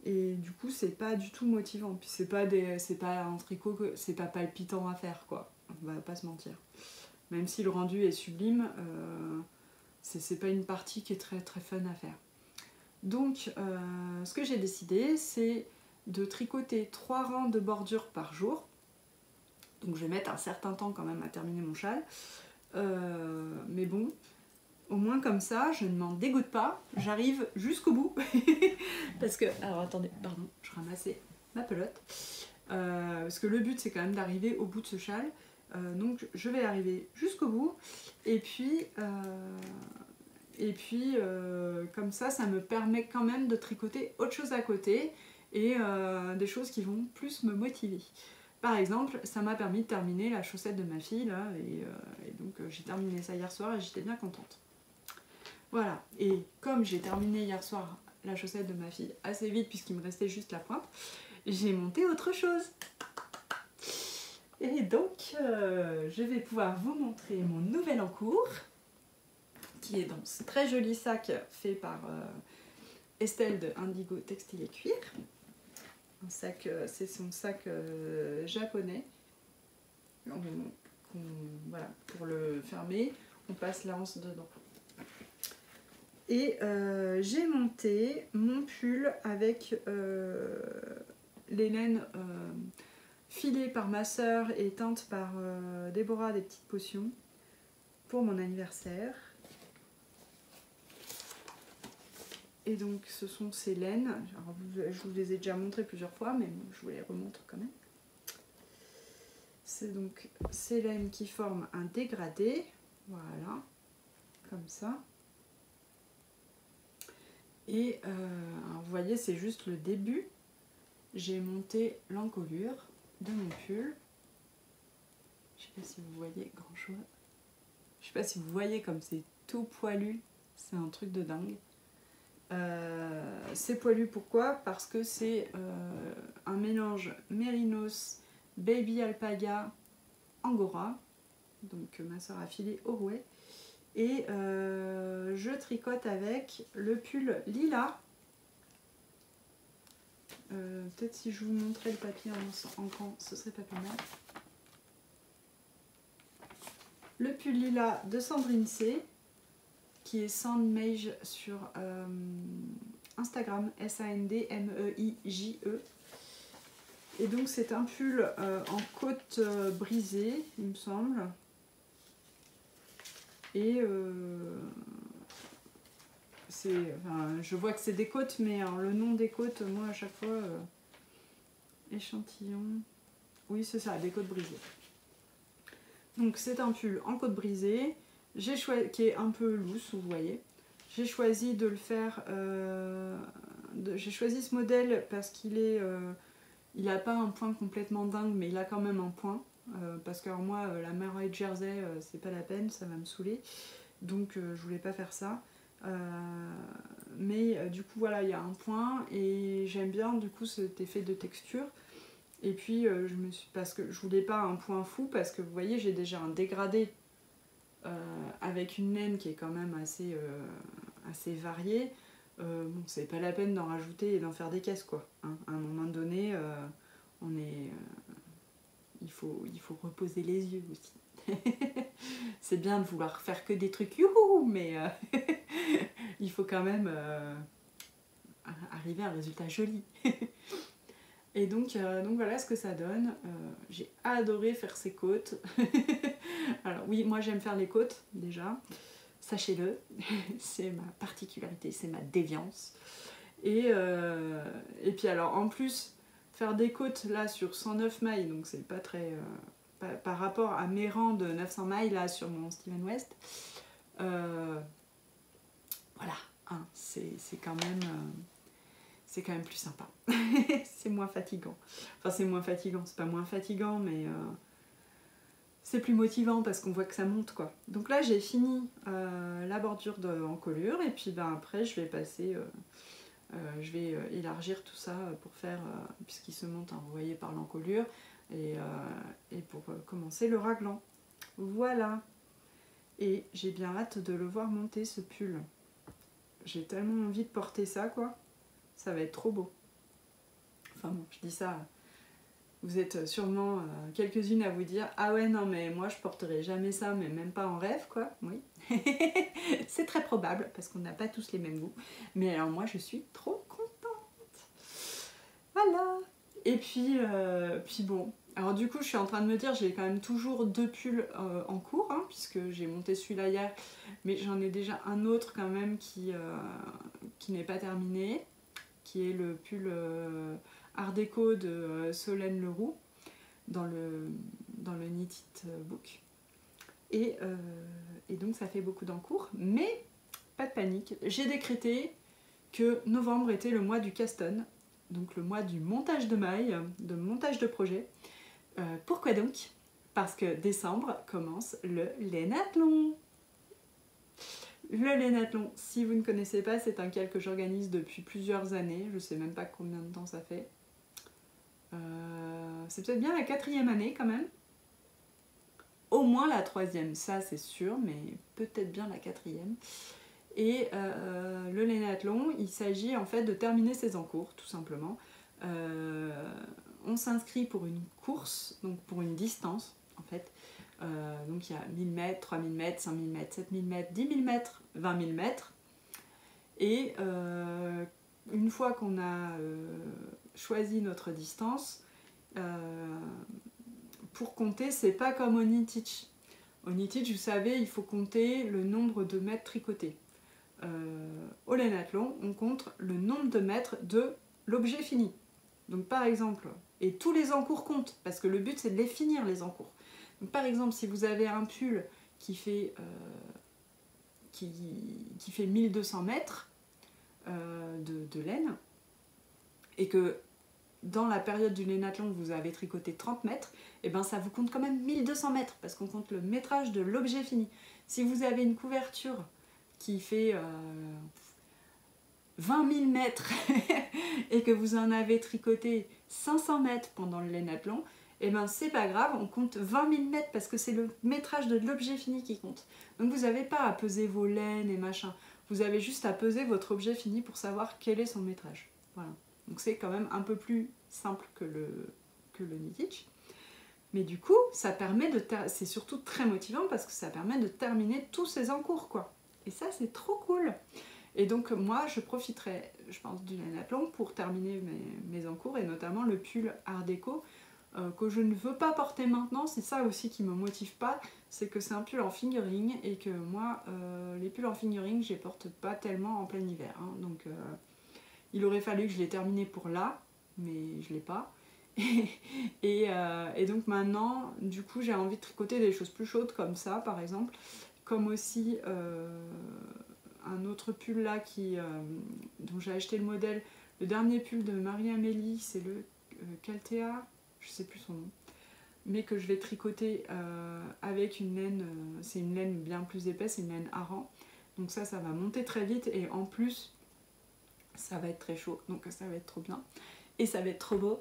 Et du coup, c'est pas du tout motivant. Puis c'est pas un tricot, c'est pas palpitant à faire, quoi. On va pas se mentir. Même si le rendu est sublime, c'est pas une partie qui est très très fun à faire. Donc, ce que j'ai décidé, c'est de tricoter 3 rangs de bordure par jour. Donc je vais mettre un certain temps quand même à terminer mon châle. Mais bon, au moins comme ça, je ne m'en dégoûte pas, j'arrive jusqu'au bout. Parce que, alors attendez, pardon, je ramassais ma pelote. Parce que le but c'est quand même d'arriver au bout de ce châle. Donc je vais arriver jusqu'au bout. Et puis comme ça me permet quand même de tricoter autre chose à côté. Et des choses qui vont plus me motiver. Par exemple, ça m'a permis de terminer la chaussette de ma fille, là, et donc j'ai terminé ça hier soir et j'étais bien contente. Voilà, et comme j'ai terminé hier soir la chaussette de ma fille assez vite puisqu'il me restait juste la pointe, j'ai monté autre chose. Et donc, je vais pouvoir vous montrer mon nouvel encours, qui est dans ce très joli sac fait par Estelle de Indigo Textile et Cuir. Un sac, c'est son sac japonais. Voilà, pour le fermer, on passe l'anse dedans. Et j'ai monté mon pull avec les laines filées par ma sœur et teintes par Déborah des petites potions pour mon anniversaire. Et donc ce sont ces laines, alors, je vous les ai déjà montrées plusieurs fois, mais je vous les remontre quand même. C'est donc ces laines qui forment un dégradé, voilà, comme ça. Et vous voyez, c'est juste le début. J'ai monté l'encolure de mon pull. Je sais pas si vous voyez grand chose. Je sais pas si vous voyez comme c'est tout poilu. C'est un truc de dingue. C'est poilu pourquoi? Parce que c'est un mélange mérinos, baby alpaga, angora. Donc ma soeur a filé au rouet. Et je tricote avec le pull lilas. Peut-être si je vous montrais le papier en grand, ce serait pas plus mal. Le pull lilas de Sandrine C, qui est Sandmeige sur Instagram, S-A-N-D-M-E-I-J-E. Et donc c'est un pull en côte brisée, il me semble. Et enfin, je vois que c'est des côtes, mais alors, le nom des côtes, moi à chaque fois, échantillon, oui c'est ça, des côtes brisées. Donc c'est un pull en côte brisée, qui est un peu loose, vous voyez. J'ai choisi de le faire, j'ai choisi ce modèle parce qu'il est, il n'a pas un point complètement dingue, mais il a quand même un point. Parce que alors, moi, la Mermaid Jersey, c'est pas la peine, ça va me saouler. Donc je voulais pas faire ça. Mais du coup voilà, il y a un point et j'aime bien du coup cet effet de texture. Et puis parce que je voulais pas un point fou, parce que vous voyez j'ai déjà un dégradé avec une laine qui est quand même assez variée. Bon, c'est pas la peine d'en rajouter et d'en faire des caisses quoi, hein. À un moment donné il faut reposer les yeux aussi. C'est bien de vouloir faire que des trucs youhou, mais il faut quand même arriver à un résultat joli. Et donc voilà ce que ça donne. J'ai adoré faire ces côtes. Alors oui, moi j'aime faire les côtes déjà, sachez-le, c'est ma particularité, c'est ma déviance. Et puis alors en plus, faire des côtes là sur 109 mailles, donc c'est pas très... par rapport à mes rangs de 900 mailles là sur mon Steven West, voilà, hein, c'est quand même plus sympa. C'est moins fatigant. Enfin c'est moins fatigant, c'est pas moins fatigant, mais c'est plus motivant parce qu'on voit que ça monte quoi. Donc là j'ai fini la bordure d'encolure et puis ben, après je vais passer... je vais élargir tout ça pour faire, puisqu'il se monte, hein, vous voyez, par l'encolure, et pour commencer le raglan. Voilà. Et j'ai bien hâte de le voir monter ce pull. J'ai tellement envie de porter ça, quoi. Ça va être trop beau. Enfin bon, je dis ça, vous êtes sûrement quelques-unes à vous dire « Ah ouais, non, mais moi je porterai jamais ça, mais même pas en rêve, quoi. » Oui. C'est très probable, parce qu'on n'a pas tous les mêmes goûts. Mais alors moi, je suis trop contente. Voilà. Et puis bon. Alors du coup, je suis en train de me dire, j'ai quand même toujours 2 pulls en cours, hein, puisque j'ai monté celui-là hier, mais j'en ai déjà un autre quand même qui n'est pas terminé, qui est le pull Art déco de Solène Leroux, dans le Knit It Book. Et donc ça fait beaucoup d'encours, mais pas de panique. J'ai décrété que novembre était le mois du caston, donc le mois du montage de mailles, de montage de projet. Pourquoi donc? Parce que décembre commence le lainathlon. Le lainathlon, si vous ne connaissez pas, c'est un cal que j'organise depuis plusieurs années. Je ne sais même pas combien de temps ça fait. C'est peut-être bien la 4e année quand même. Au moins la 3e, ça c'est sûr, mais peut-être bien la 4e. Et le lainathlon, il s'agit en fait de terminer ses encours, tout simplement. On s'inscrit pour une course, donc pour une distance en fait. Donc il y a 1000 mètres, 3000 mètres, 5000 mètres, 7000 mètres, 10 000 mètres, 20 000 mètres. Et une fois qu'on a choisi notre distance, pour compter, c'est pas comme au Knit It. Au Knit It, vous savez, il faut compter le nombre de mètres tricotés. Au lainathlon, on compte le nombre de mètres de l'objet fini. Donc par exemple, et tous les encours comptent, parce que le but c'est de les finir les encours. Donc par exemple, si vous avez un pull qui fait 1200 mètres de laine, et que dans la période du lainathlon vous avez tricoté 30 mètres, et ben ça vous compte quand même 1200 mètres, parce qu'on compte le métrage de l'objet fini. Si vous avez une couverture qui fait 20 000 mètres et que vous en avez tricoté 500 mètres pendant le lainathlon, et ben c'est pas grave, on compte 20 000 mètres parce que c'est le métrage de l'objet fini qui compte. Donc vous n'avez pas à peser vos laines et machin, vous avez juste à peser votre objet fini pour savoir quel est son métrage. Voilà. Donc c'est quand même un peu plus simple que le Knit It. Mais du coup, ça permet c'est surtout très motivant parce que ça permet de terminer tous ces encours, quoi. Et ça, c'est trop cool. Et donc moi, je profiterai, je pense, du lainathlon pour terminer mes encours, et notamment le pull Art déco que je ne veux pas porter maintenant. C'est ça aussi qui me motive pas, c'est que c'est un pull en fingering et que moi, les pulls en fingering, je les porte pas tellement en plein hiver. Hein. Donc il aurait fallu que je les termine pour là, mais je l'ai pas. Et donc maintenant, du coup, j'ai envie de tricoter des choses plus chaudes comme ça, par exemple, comme aussi un autre pull là dont j'ai acheté le modèle, le dernier pull de Marie-Amélie, c'est le Caltea, je sais plus son nom, mais que je vais tricoter avec une laine, c'est une laine bien plus épaisse, une laine Aran, donc ça va monter très vite, et en plus ça va être très chaud, donc ça va être trop bien. Et ça va être trop beau.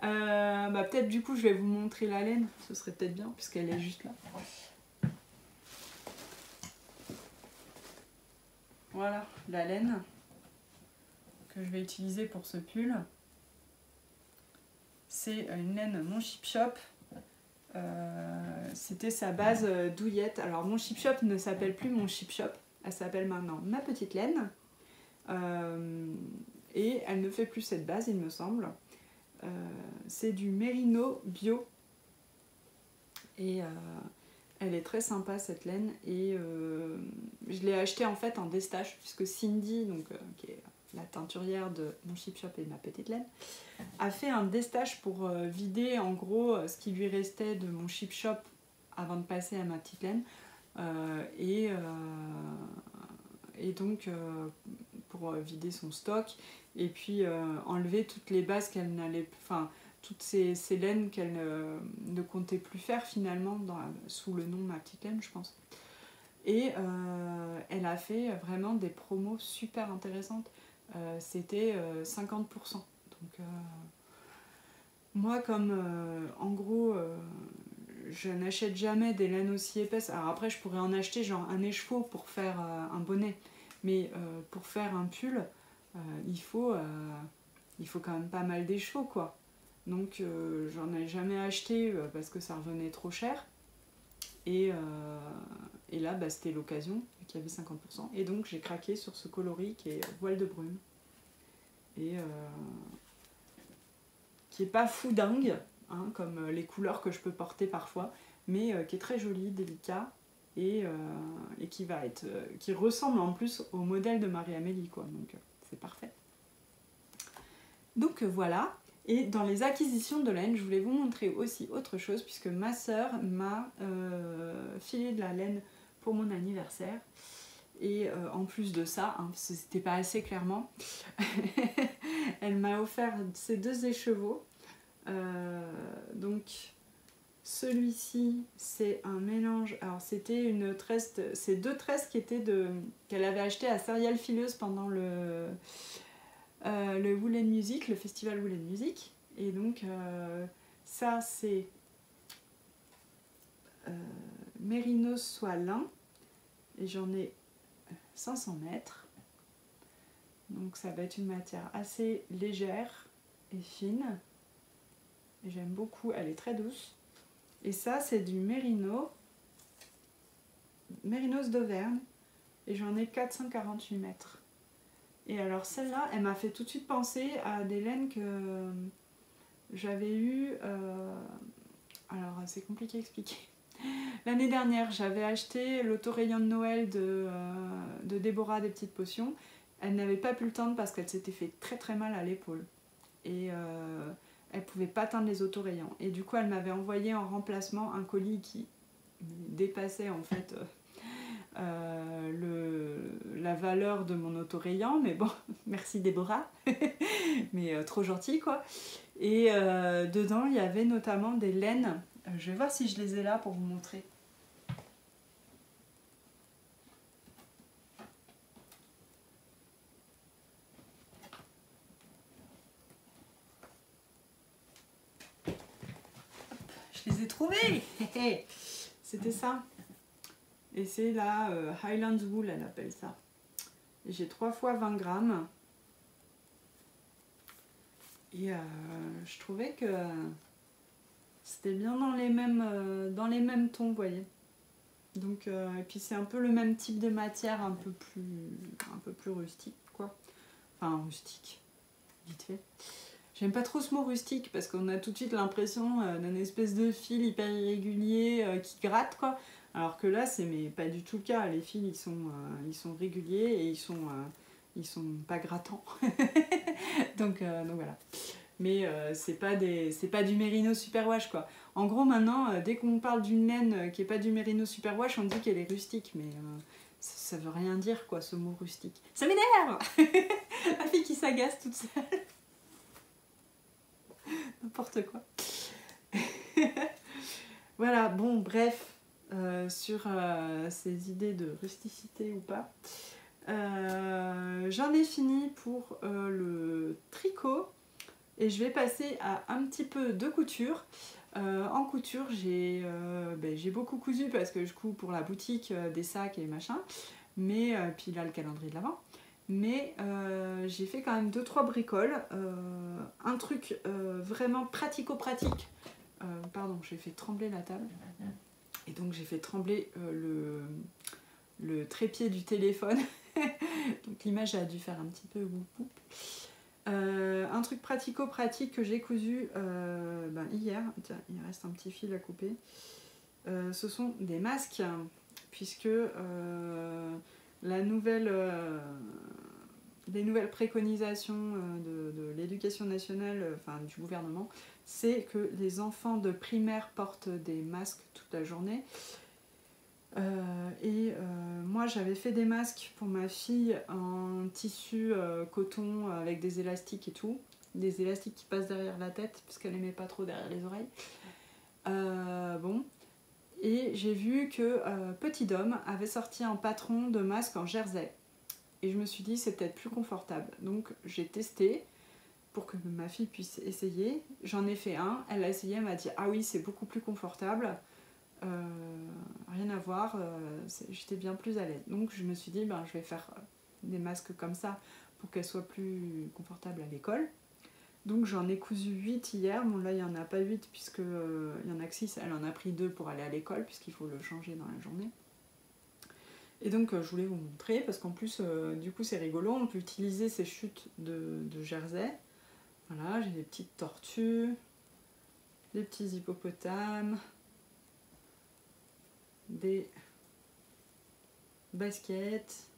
Peut-être du coup je vais vous montrer la laine, ce serait peut-être bien puisqu'elle est juste là. Voilà la laine que je vais utiliser pour ce pull. C'est une laine Mon Chip Shop. C'était sa base douillette. Alors Mon Chip Shop ne s'appelle plus Mon Chip Shop, elle s'appelle maintenant Ma Petite Laine. Et elle ne fait plus cette base, il me semble. C'est du Mérino bio. Et elle est très sympa cette laine. Et je l'ai achetée en fait en destache, puisque Cindy, donc, qui est la teinturière de mon Chip Shop et de ma petite laine, a fait un destache pour vider en gros ce qui lui restait de mon Chip Shop avant de passer à ma petite laine. Et donc pour vider son stock et puis enlever toutes les bases qu'elle n'allait, enfin toutes ces laines qu'elle ne comptait plus faire finalement sous le nom Ma Petite Laine, je pense. Et elle a fait vraiment des promos super intéressantes. C'était 50%. Donc moi, comme en gros je n'achète jamais des laines aussi épaisses, alors après je pourrais en acheter genre un écheveau pour faire un bonnet, mais pour faire un pull il faut quand même pas mal d'écheveaux quoi. Donc j'en ai jamais acheté parce que ça revenait trop cher. Et là bah, c'était l'occasion qu'il y avait 50%. Et donc j'ai craqué sur ce coloris qui est voile de brume. Et qui est pas fou dingue, hein, comme les couleurs que je peux porter parfois, mais qui est très joli, délicat, et qui ressemble en plus au modèle de Marie-Amélie, quoi. Donc c'est parfait. Donc voilà. Et dans les acquisitions de laine, je voulais vous montrer aussi autre chose, puisque ma sœur m'a filé de la laine pour mon anniversaire. Et en plus de ça, hein, c'était pas assez clairement, elle m'a offert ces 2 écheveaux. Donc celui-ci, c'est un mélange. Alors c'était une tresse, c'est 2 tresses qui étaient qu'elle avait acheté à Céréales Fileuses pendant le Woolen Music, le festival Woolen Music. Et donc ça c'est Mérinos soie lin, et j'en ai 500 mètres. Donc ça va être une matière assez légère et fine. Et j'aime beaucoup, elle est très douce. Et ça c'est du Mérinos d'Auvergne. Et j'en ai 448 mètres. Et alors celle-là, elle m'a fait tout de suite penser à des laines que j'avais eues... alors c'est compliqué à expliquer. L'année dernière, j'avais acheté l'autorayon de Noël de Déborah des Petites Potions. Elle n'avait pas pu le teindre parce qu'elle s'était fait très très mal à l'épaule. Et elle pouvait pas teindre les autorayons. Et du coup, elle m'avait envoyé en remplacement un colis qui dépassait en fait la valeur de mon autorayon. Mais bon, merci Déborah. Mais trop gentil quoi. Et dedans, il y avait notamment des laines. Je vais voir si je les ai là pour vous montrer. Je les ai trouvés. C'était ça. Et c'est la Highlands Wool, elle appelle ça. J'ai 3 fois 20 grammes. Et je trouvais que c'était bien dans les mêmes tons, vous voyez. Donc, et puis c'est un peu le même type de matière, un peu plus rustique, quoi. Enfin, rustique, vite fait. J'aime pas trop ce mot rustique parce qu'on a tout de suite l'impression d'une espèce de fil hyper irrégulier qui gratte, quoi. Alors que là, c'est pas du tout le cas. Les fils, ils sont réguliers et ils sont pas grattants. donc voilà. Mais c'est pas du Mérino Superwash, quoi. En gros, maintenant, dès qu'on parle d'une laine qui est pas du Mérino Superwash, on dit qu'elle est rustique, mais ça veut rien dire, quoi, ce mot rustique. Ça m'énerve. La fille qui s'agace toute seule. N'importe quoi. Voilà, bon, bref, sur ces idées de rusticité ou pas. J'en ai fini pour le tricot et je vais passer à un petit peu de couture. En couture, j'ai beaucoup cousu parce que je couds pour la boutique des sacs et machin, mais puis là le calendrier de l'Avent. Mais j'ai fait quand même 2-3 bricoles, un truc vraiment pratico-pratique. Pardon, j'ai fait trembler la table. Et donc j'ai fait trembler le trépied du téléphone. Donc l'image a dû faire un petit peu whoop. Un truc pratico-pratique que j'ai cousu hier, tiens, il reste un petit fil à couper, ce sont des masques, puisque les nouvelles préconisations de l'éducation nationale, enfin du gouvernement, c'est que les enfants de primaire portent des masques toute la journée. Moi j'avais fait des masques pour ma fille en tissu coton avec des élastiques et tout, des élastiques qui passent derrière la tête parce qu'elle aimait pas trop derrière les oreilles. Et j'ai vu que Petit Dôme avait sorti un patron de masque en jersey et je me suis dit c'est peut-être plus confortable, donc j'ai testé pour que ma fille puisse essayer. J'en ai fait un, elle l'a essayé, elle m'a dit ah oui c'est beaucoup plus confortable. Rien à voir, j'étais bien plus à l'aise. Donc je me suis dit, je vais faire des masques comme ça pour qu'elles soient plus confortables à l'école. Donc j'en ai cousu 8 hier. Bon là il n'y en a pas 8 puisque il y en a que 6. Elle en a pris 2 pour aller à l'école puisqu'il faut le changer dans la journée. Et donc je voulais vous montrer parce qu'en plus du coup c'est rigolo, on peut utiliser ces chutes de jersey. Voilà, j'ai des petites tortues, des petits hippopotames, des baskets,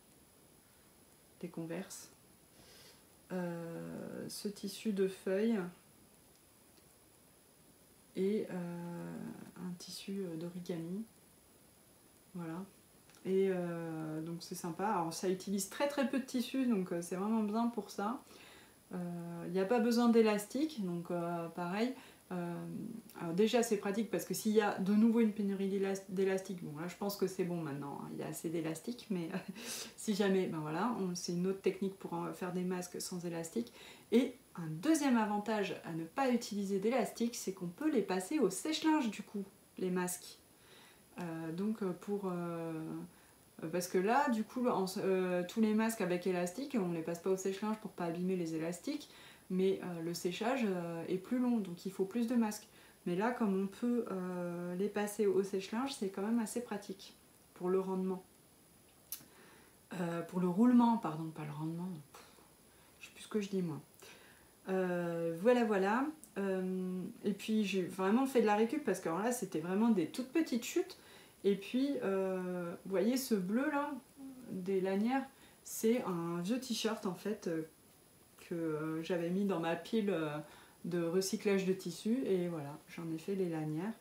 des Converse, ce tissu de feuilles et un tissu d'origami. Voilà. Et donc c'est sympa. Alors ça utilise très très peu de tissu, donc c'est vraiment bien pour ça. Il n'y a pas besoin d'élastique, donc pareil. Alors déjà c'est pratique parce que s'il y a de nouveau une pénurie d'élastique, bon là je pense que c'est bon maintenant, hein, il y a assez d'élastique, mais si jamais, voilà, c'est une autre technique pour faire des masques sans élastique. Et un deuxième avantage à ne pas utiliser d'élastique, c'est qu'on peut les passer au sèche-linge du coup, les masques. Parce que là, du coup, tous les masques avec élastique, on ne les passe pas au sèche-linge pour pas abîmer les élastiques, mais le séchage est plus long, donc il faut plus de masques. Mais là, comme on peut les passer au sèche-linge, c'est quand même assez pratique pour le rendement. Pour le roulement, pardon, pas le rendement. Je sais plus ce que je dis moi. Voilà. Et puis j'ai vraiment fait de la récup parce que alors là, c'était vraiment des toutes petites chutes. Et puis, vous voyez ce bleu là, des lanières, c'est un vieux t-shirt en fait que j'avais mis dans ma pile de recyclage de tissu et voilà, j'en ai fait les lanières.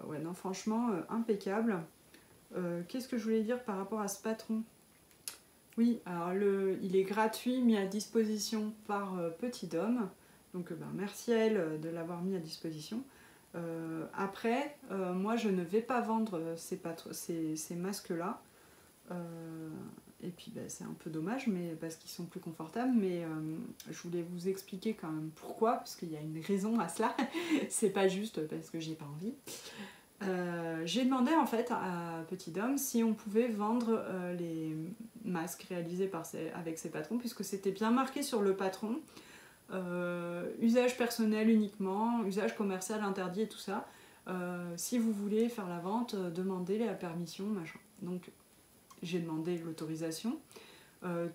Ouais, non, franchement, impeccable. Qu'est-ce que je voulais dire par rapport à ce patron? Oui, alors il est gratuit, mis à disposition par Petit Dôme. Donc merci à elle de l'avoir mis à disposition. Après, moi je ne vais pas vendre ces masques-là. Et puis c'est un peu dommage parce qu'ils sont plus confortables, mais je voulais vous expliquer quand même pourquoi, parce qu'il y a une raison à cela. C'est pas juste parce que j'ai pas envie. J'ai demandé en fait à Petit Dôme si on pouvait vendre les masques réalisés avec ces patrons, puisque c'était bien marqué sur le patron. Usage personnel uniquement, usage commercial interdit et tout ça. Si vous voulez faire la vente, demandez la permission, machin. Donc j'ai demandé l'autorisation.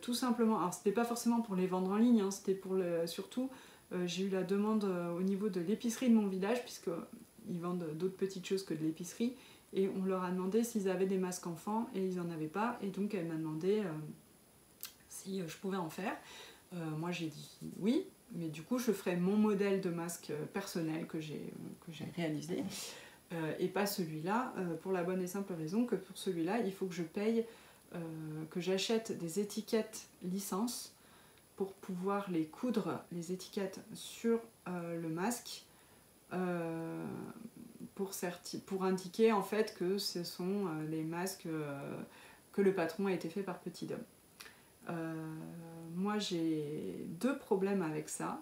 Tout simplement, alors c'était pas forcément pour les vendre en ligne, hein, c'était pour surtout, j'ai eu la demande au niveau de l'épicerie de mon village, puisqu'ils vendent d'autres petites choses que de l'épicerie, et on leur a demandé s'ils avaient des masques enfants, et ils n'en avaient pas, et donc elle m'a demandé si je pouvais en faire. Moi j'ai dit oui, mais du coup je ferai mon modèle de masque personnel que j'ai réalisé, et pas celui-là, pour la bonne et simple raison que pour celui-là il faut que je paye, que j'achète des étiquettes licence pour pouvoir les coudre, les étiquettes sur le masque, pour indiquer en fait que ce sont les masques que le patron a été fait par Petit Dôme. Moi j'ai deux problèmes avec ça.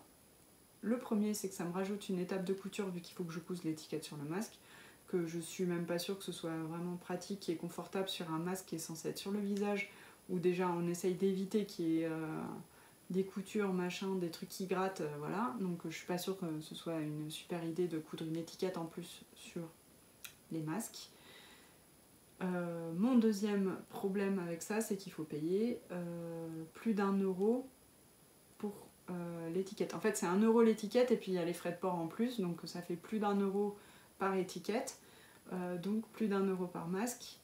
Le premier, c'est que ça me rajoute une étape de couture vu qu'il faut que je couse l'étiquette sur le masque, que je suis même pas sûre que ce soit vraiment pratique et confortable sur un masque qui est censé être sur le visage, où déjà on essaye d'éviter qu'il y ait des coutures, machin, des trucs qui grattent, voilà. Donc je suis pas sûre que ce soit une super idée de coudre une étiquette en plus sur les masques. Mon mon deuxième problème avec ça, c'est qu'il faut payer plus d'1 € pour l'étiquette. En fait, c'est 1 € l'étiquette et puis il y a les frais de port en plus, donc ça fait plus d'1 € par étiquette, donc plus d'1 € par masque.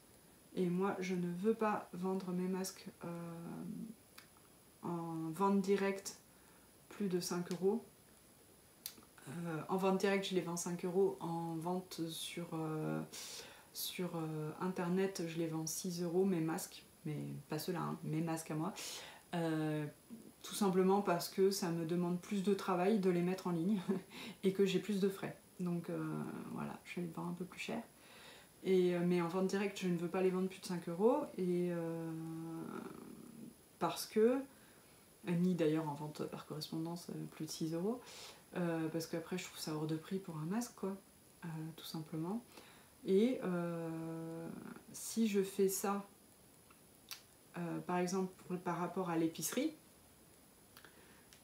Et moi, je ne veux pas vendre mes masques en vente directe plus de 5 €. En vente directe, je les vends 5 €. En vente sur internet, je les vends 6 € mes masques, mais pas ceux-là, hein, mes masques à moi. Tout simplement parce que ça me demande plus de travail de les mettre en ligne et que j'ai plus de frais. Donc voilà, je les vends un peu plus cher. Mais en vente directe, je ne veux pas les vendre plus de 5 €. Parce que, ni d'ailleurs en vente par correspondance plus de 6 €. Parce qu'après, je trouve ça hors de prix pour un masque, quoi, tout simplement. Et si je fais ça, par exemple, par rapport à l'épicerie,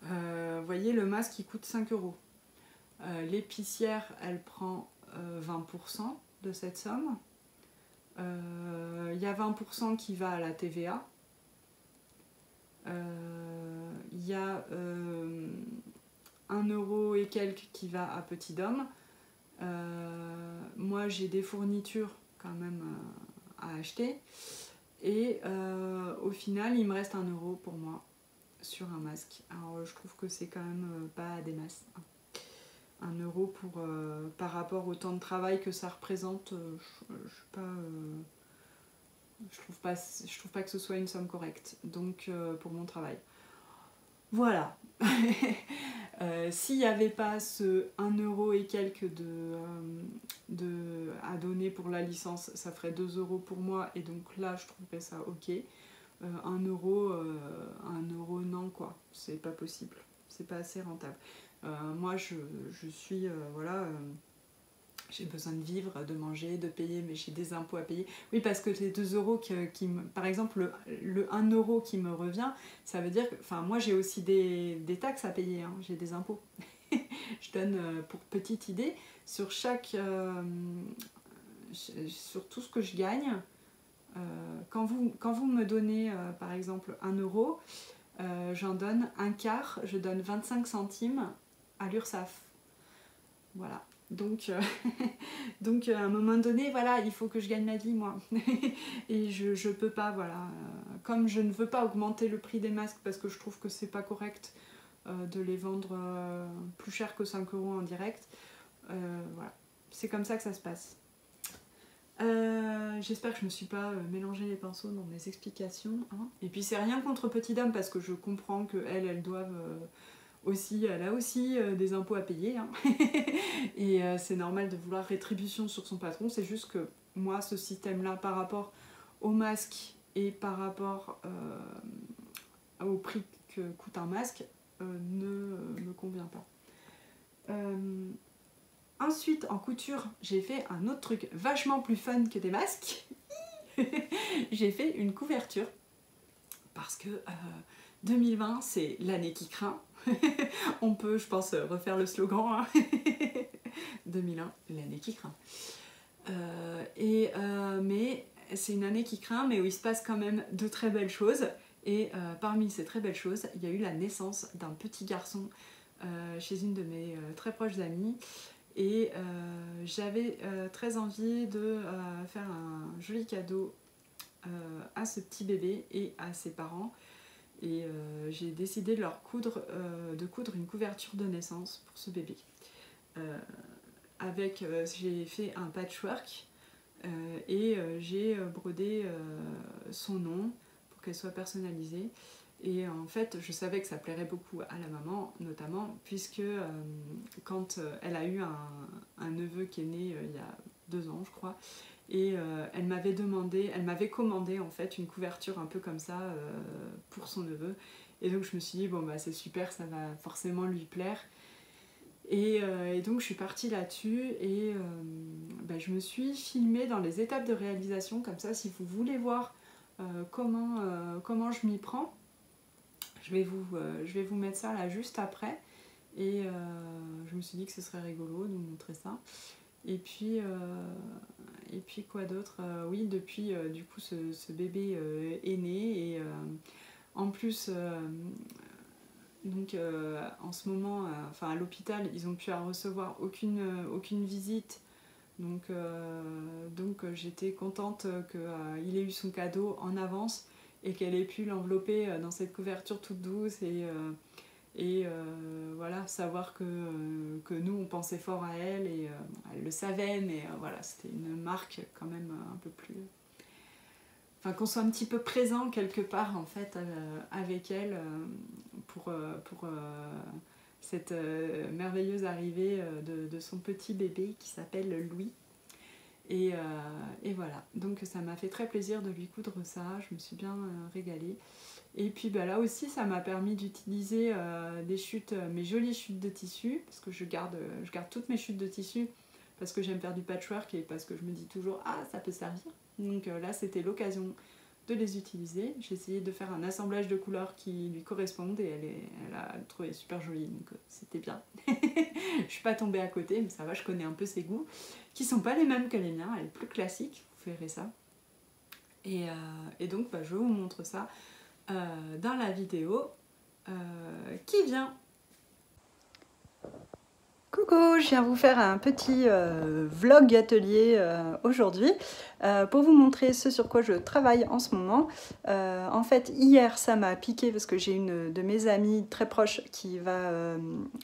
vous voyez, le masque il coûte 5 €. L'épicière, elle prend 20% de cette somme. Il y a 20% qui va à la TVA. Il y a 1 € et quelques qui va à Petit Dôme. Moi, j'ai des fournitures quand même à acheter. Et au final, il me reste 1 € pour moi sur un masque. Alors, je trouve que c'est quand même pas des masses. 1 € pour, par rapport au temps de travail que ça représente, je trouve pas que ce soit une somme correcte. Donc, pour mon travail. Voilà. S'il n'y avait pas ce 1 € et quelques à donner pour la licence, ça ferait 2 € pour moi, et donc là je trouverais ça ok. 1 € non, quoi, c'est pas possible, c'est pas assez rentable. Moi je suis voilà, j'ai besoin de vivre, de manger, de payer, mais j'ai des impôts à payer. Oui, parce que les 2 € par exemple, le 1 € qui me revient, ça veut dire que, enfin, moi j'ai aussi des taxes à payer, hein, j'ai des impôts. Je donne, pour petite idée, sur tout ce que je gagne, quand vous me donnez, par exemple, 1 €, j'en donne un quart, je donne 25 centimes à l'URSSAF. Voilà. Donc à un moment donné, voilà, il faut que je gagne ma vie, moi. Et je peux pas, voilà. Comme je ne veux pas augmenter le prix des masques parce que je trouve que c'est pas correct de les vendre plus cher que 5 € en direct, voilà. C'est comme ça que ça se passe. J'espère que je me suis pas mélangé les pinceaux dans mes explications, hein. Et puis c'est rien contre Petit Dame parce que je comprends qu'elles doivent... elle a aussi des impôts à payer, hein. Et c'est normal de vouloir rétribution sur son patron, c'est juste que moi ce système là par rapport au masque et par rapport au prix que coûte un masque ne me convient pas. Ensuite en couture j'ai fait un autre truc vachement plus fun que des masques. J'ai fait une couverture parce que 2020 c'est l'année qui craint. On peut, je pense, refaire le slogan, hein. 2001, l'année qui craint. Mais c'est une année qui craint, mais où il se passe quand même de très belles choses. Et parmi ces très belles choses, il y a eu la naissance d'un petit garçon chez une de mes très proches amies. Et j'avais très envie de faire un joli cadeau à ce petit bébé et à ses parents. Et j'ai décidé de leur coudre une couverture de naissance pour ce bébé. J'ai fait un patchwork et j'ai brodé son nom pour qu'elle soit personnalisée. Et en fait, je savais que ça plairait beaucoup à la maman, notamment, puisque quand elle a eu un neveu qui est né il y a 2 ans, je crois, et elle m'avait commandé en fait une couverture un peu comme ça pour son neveu. Et donc je me suis dit, bon bah c'est super, ça va forcément lui plaire. Et donc je suis partie là-dessus et je me suis filmée dans les étapes de réalisation, comme ça si vous voulez voir comment je m'y prends, je vais vous mettre ça là juste après. Et je me suis dit que ce serait rigolo de vous montrer ça. Et puis quoi d'autre, oui, depuis du coup ce bébé est né et en plus donc en ce moment, enfin à l'hôpital, ils ont pu recevoir aucune visite. Donc j'étais contente qu'il ait eu son cadeau en avance et qu'elle ait pu l'envelopper dans cette couverture toute douce et voilà, savoir que nous on pensait fort à elle et elle le savait, mais voilà, c'était une marque quand même un peu plus... Enfin, qu'on soit un petit peu présent quelque part en fait avec elle pour cette merveilleuse arrivée de son petit bébé qui s'appelle Louis. Et voilà, donc ça m'a fait très plaisir de lui coudre ça, je me suis bien régalée. Et puis bah, là aussi, ça m'a permis d'utiliser mes jolies chutes de tissu, parce que je garde toutes mes chutes de tissu, parce que j'aime faire du patchwork et parce que je me dis toujours « Ah, ça peut servir !» Donc là, c'était l'occasion de les utiliser. J'ai essayé de faire un assemblage de couleurs qui lui correspondent et elle a trouvé super jolie, donc c'était bien. Je suis pas tombée à côté, mais ça va, je connais un peu ses goûts, qui sont pas les mêmes que les miens, elle est plus classique, vous verrez ça. Et donc, bah, je vous montre ça dans la vidéo qui vient. Coucou, je viens vous faire un petit vlog atelier aujourd'hui pour vous montrer ce sur quoi je travaille en ce moment. En fait, hier, ça m'a piqué parce que j'ai une de mes amies très proche qui va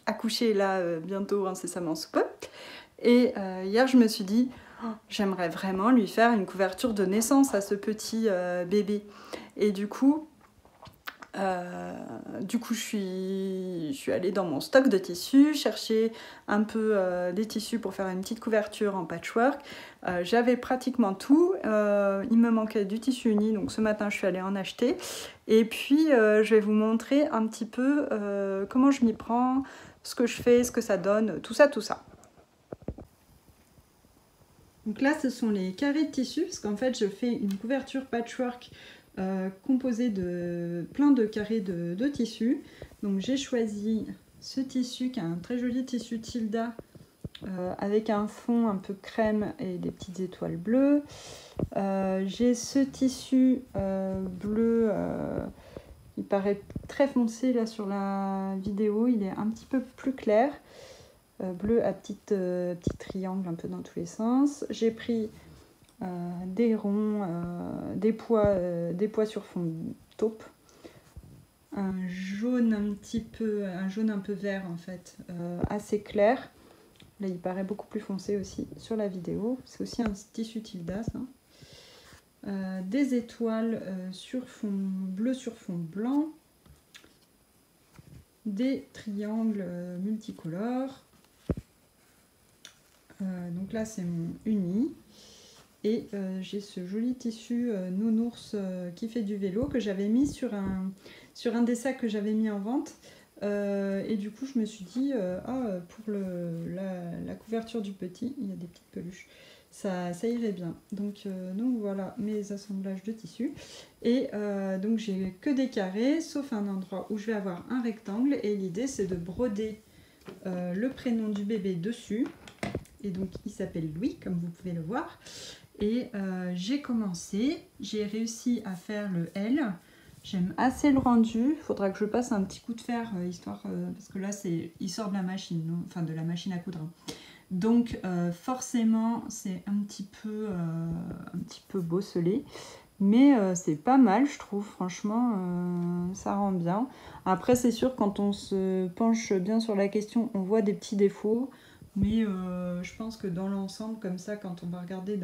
accoucher là bientôt, incessamment sous peu. Et hier, je me suis dit, oh, j'aimerais vraiment lui faire une couverture de naissance à ce petit bébé. Et du coup, je suis allée dans mon stock de tissus, chercher un peu des tissus pour faire une petite couverture en patchwork. J'avais pratiquement tout, il me manquait du tissu uni, donc ce matin je suis allée en acheter. Et puis je vais vous montrer un petit peu comment je m'y prends, ce que je fais, ce que ça donne, tout ça, tout ça. Donc là, ce sont les carrés de tissu, parce qu'en fait, je fais une couverture patchwork composée de plein de carrés de tissu. Donc j'ai choisi ce tissu qui est un très joli tissu Tilda avec un fond un peu crème et des petites étoiles bleues. J'ai ce tissu bleu, il paraît très foncé là sur la vidéo, il est un petit peu plus clair. Bleu à petits triangles un peu dans tous les sens. J'ai pris des ronds, des pois sur fond taupe, un jaune un peu vert en fait, assez clair. Là il paraît beaucoup plus foncé aussi sur la vidéo. C'est aussi un tissu Tilda ça. Des étoiles sur fond bleu sur fond blanc, des triangles multicolores. Donc là c'est mon uni et j'ai ce joli tissu nounours qui fait du vélo que j'avais mis sur un des sacs que j'avais mis en vente et du coup je me suis dit pour la couverture du petit, il y a des petites peluches, ça irait bien. Donc voilà mes assemblages de tissus et donc j'ai que des carrés sauf un endroit où je vais avoir un rectangle et l'idée c'est de broder le prénom du bébé dessus. Et donc il s'appelle Louis, comme vous pouvez le voir. Et j'ai réussi à faire le L. J'aime assez le rendu. Il faudra que je passe un petit coup de fer, histoire parce que là il sort de la machine, enfin de la machine à coudre. Donc forcément c'est un petit peu bosselé. Mais c'est pas mal, je trouve, franchement, ça rend bien. Après, c'est sûr, quand on se penche bien sur la question, on voit des petits défauts. Mais je pense que dans l'ensemble, comme ça, quand on va regarder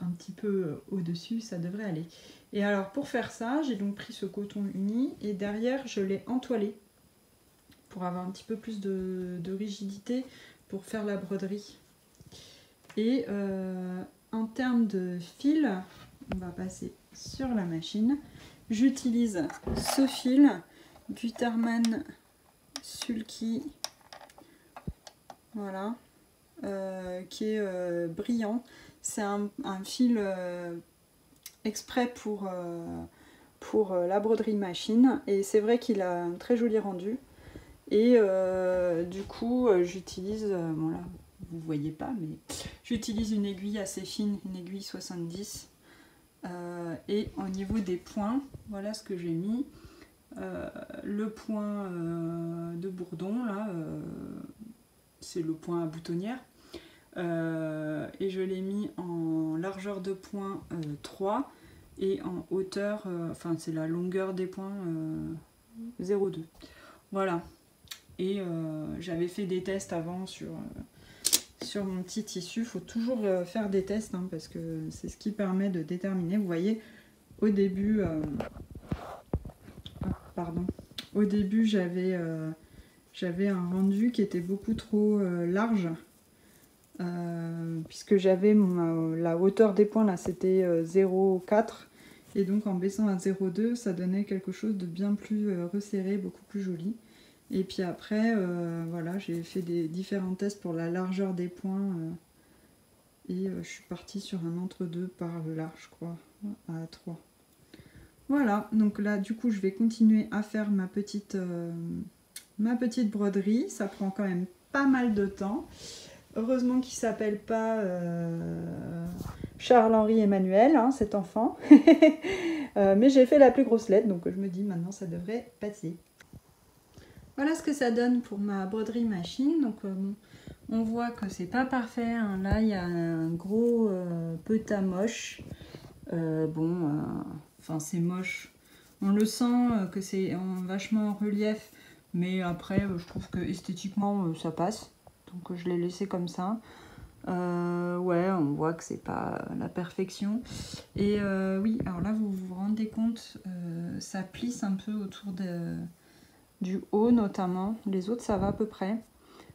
un petit peu au-dessus, ça devrait aller. Et alors, pour faire ça, j'ai donc pris ce coton uni et derrière, je l'ai entoilé pour avoir un petit peu plus de rigidité pour faire la broderie. Et en termes de fil, on va passer sur la machine. J'utilise ce fil Gutermann Sulky, voilà, qui est brillant. C'est un fil exprès pour la broderie machine et c'est vrai qu'il a un très joli rendu. Et du coup, j'utilise, bon là, vous voyez pas, mais j'utilise une aiguille assez fine, une aiguille 70. Et au niveau des points, voilà ce que j'ai mis. Le point de bourdon, là, c'est le point à boutonnière. Et je l'ai mis en largeur de point 3 et en hauteur, enfin c'est la longueur des points 0,2. Voilà. Et j'avais fait des tests avant sur mon petit tissu. Il faut toujours faire des tests hein, parce que c'est ce qui permet de déterminer. Vous voyez, au début, au début j'avais un rendu qui était beaucoup trop large. Puisque j'avais la hauteur des points là c'était 0,4 et donc en baissant à 0,2 ça donnait quelque chose de bien plus resserré, beaucoup plus joli. Et puis après voilà, j'ai fait des différents tests pour la largeur des points et je suis partie sur un entre-deux par là je crois à 3. Voilà, donc là du coup je vais continuer à faire ma petite broderie. Ça prend quand même pas mal de temps. Heureusement qu'il ne s'appelle pas Charles-Henri Emmanuel, hein, cet enfant. Mais j'ai fait la plus grosse lettre, donc je me dis maintenant ça devrait passer. Voilà ce que ça donne pour ma broderie machine. Donc on voit que c'est pas parfait. Hein. Là il y a un gros peta moche. Enfin c'est moche. On le sent que c'est vachement en relief. Mais après je trouve que esthétiquement ça passe. Donc je l'ai laissé comme ça. Ouais, on voit que c'est pas la perfection. Et oui, alors là vous vous rendez compte, ça plisse un peu autour du haut notamment. Les autres ça va à peu près.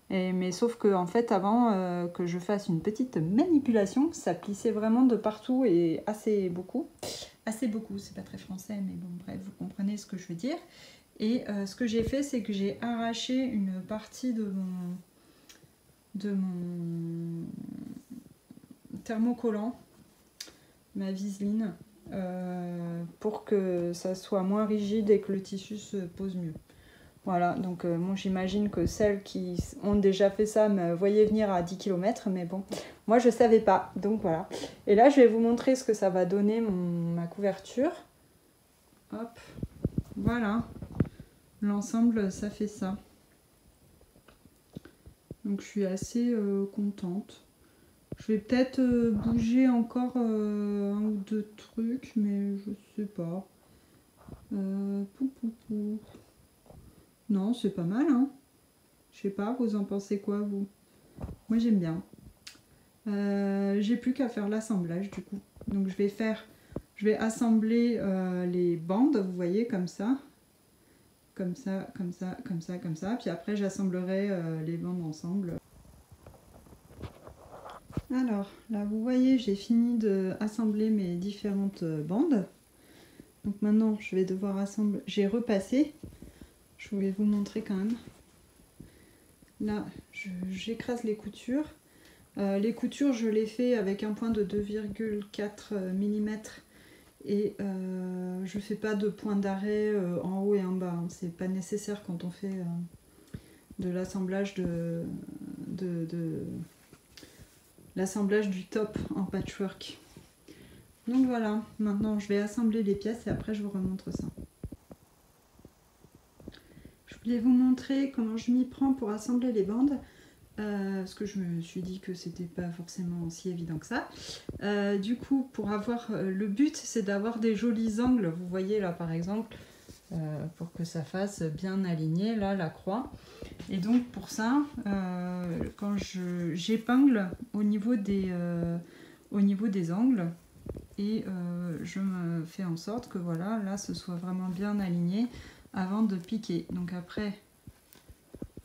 Mais sauf que en fait avant que je fasse une petite manipulation, ça plissait vraiment de partout et assez beaucoup. Assez beaucoup, c'est pas très français, mais bon bref, vous comprenez ce que je veux dire. Et ce que j'ai fait, c'est que j'ai arraché une partie de mon thermocollant, ma viseline, pour que ça soit moins rigide et que le tissu se pose mieux. Voilà, donc bon, j'imagine que celles qui ont déjà fait ça me voyaient venir à 10 km, mais bon, moi je savais pas, donc voilà. Et là, je vais vous montrer ce que ça va donner ma couverture. Hop, voilà, l'ensemble, ça fait ça. Donc je suis assez contente. Je vais peut-être bouger encore un ou deux trucs, mais je sais pas. Non, c'est pas mal, hein. Je sais pas, vous en pensez quoi, vous? Moi, j'aime bien. J'ai plus qu'à faire l'assemblage, du coup. Donc je vais assembler les bandes, vous voyez, comme ça. Comme ça, comme ça, comme ça, comme ça. Puis après, j'assemblerai les bandes ensemble. Alors, là, vous voyez, j'ai fini d'assembler mes différentes bandes. Donc maintenant, je vais devoir assembler... J'ai repassé. Je voulais vous montrer quand même. Là, j'écrase les coutures. Les coutures, je les fais avec un point de 2,4 mm. Et je fais pas de point d'arrêt en haut et en bas. Hein. C'est pas nécessaire quand on fait de l'assemblage l'assemblage du top en patchwork. Donc voilà, maintenant je vais assembler les pièces et après je vous remontre ça. Je voulais vous montrer comment je m'y prends pour assembler les bandes. Parce que je me suis dit que c'était pas forcément si évident que ça. Du coup, pour avoir le but, c'est d'avoir des jolis angles. Vous voyez là par exemple, pour que ça fasse bien aligné là la croix. Et donc pour ça, quand j'épingle au niveau des angles et je me fais en sorte que voilà, là ce soit vraiment bien aligné avant de piquer. Donc après,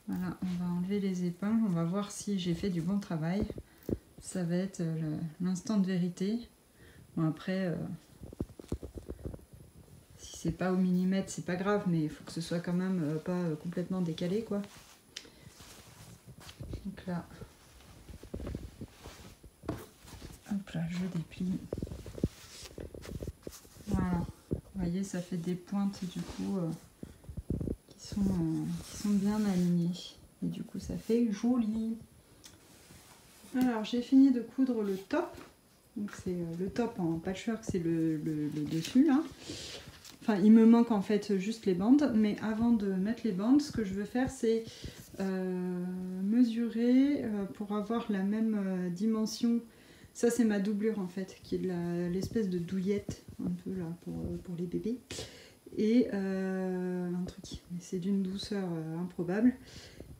voilà, on va enlever les épingles, on va voir si j'ai fait du bon travail. Ça va être l'instant de vérité. Bon après, si c'est pas au millimètre, c'est pas grave, mais il faut que ce soit quand même pas complètement décalé quoi. Donc là, hop là, je déplie. Voilà, vous voyez, ça fait des pointes du coup qui sont bien alignées. Et du coup, ça fait joli. Alors j'ai fini de coudre le top. Donc c'est le top en patchwork, c'est le dessus là. Enfin il me manque en fait juste les bandes, mais avant de mettre les bandes, ce que je veux faire c'est mesurer pour avoir la même dimension. Ça c'est ma doublure en fait, qui est l'espèce de douillette un peu là pour les bébés. Et un truc, mais c'est d'une douceur improbable.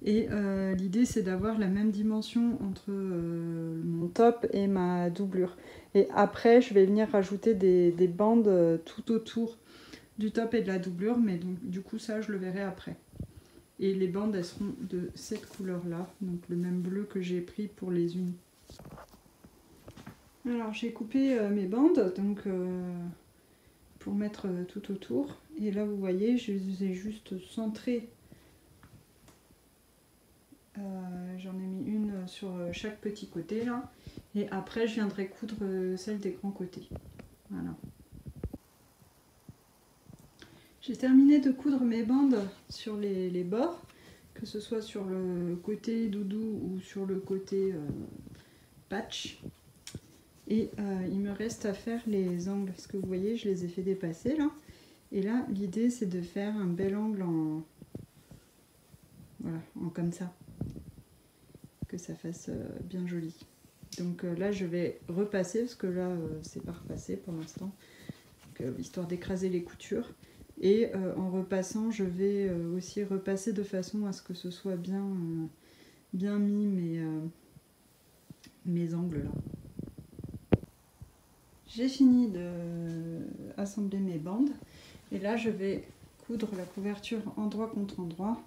Et l'idée c'est d'avoir la même dimension entre mon top et ma doublure. Et après je vais venir rajouter des bandes tout autour du top et de la doublure, mais donc du coup ça je le verrai après. Et les bandes elles seront de cette couleur là, donc le même bleu que j'ai pris pour les unis. Alors j'ai coupé mes bandes donc pour mettre tout autour, et là vous voyez je les ai juste centrées. J'en ai mis une sur chaque petit côté là, et après je viendrai coudre celle des grands côtés. Voilà. J'ai terminé de coudre mes bandes sur les bords, que ce soit sur le côté doudou ou sur le côté patch. Et il me reste à faire les angles, parce que vous voyez je les ai fait dépasser là. Et là l'idée c'est de faire un bel angle en voilà, en comme ça, que ça fasse bien joli. Donc là je vais repasser, parce que là c'est pas repassé pour l'instant, histoire d'écraser les coutures. Et en repassant je vais aussi repasser de façon à ce que ce soit bien, bien mis mes angles là. J'ai fini d'assembler mes bandes, et là je vais coudre la couverture endroit contre endroit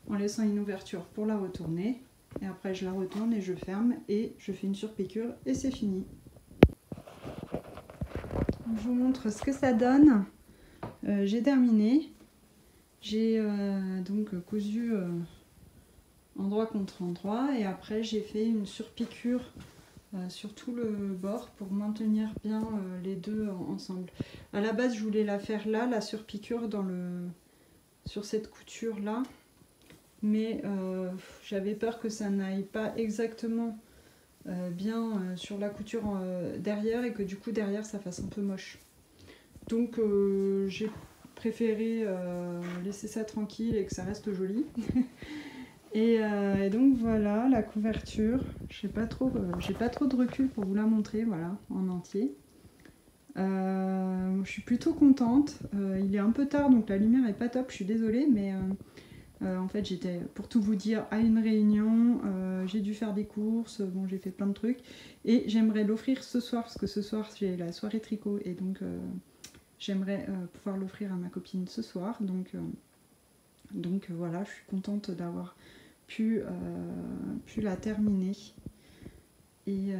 en laissant une ouverture pour la retourner. Et après je la retourne et je ferme et je fais une surpiqûre et c'est fini. Je vous montre ce que ça donne. J'ai terminé. J'ai donc cousu endroit contre endroit, et après j'ai fait une surpiqûre sur tout le bord pour maintenir bien les deux ensemble. À la base je voulais la faire là, la surpiqûre sur cette couture là, mais j'avais peur que ça n'aille pas exactement bien sur la couture derrière, et que du coup derrière ça fasse un peu moche. Donc j'ai préféré laisser ça tranquille et que ça reste joli. Et donc voilà la couverture. J'ai pas trop de recul pour vous la montrer, voilà, en entier. Je suis plutôt contente. Il est un peu tard donc la lumière est pas top, je suis désolée, mais en fait j'étais, pour tout vous dire, à une réunion, j'ai dû faire des courses, bon j'ai fait plein de trucs, et j'aimerais l'offrir ce soir, parce que ce soir j'ai la soirée tricot, et donc j'aimerais pouvoir l'offrir à ma copine ce soir, donc voilà, je suis contente d'avoir pu la terminer. Et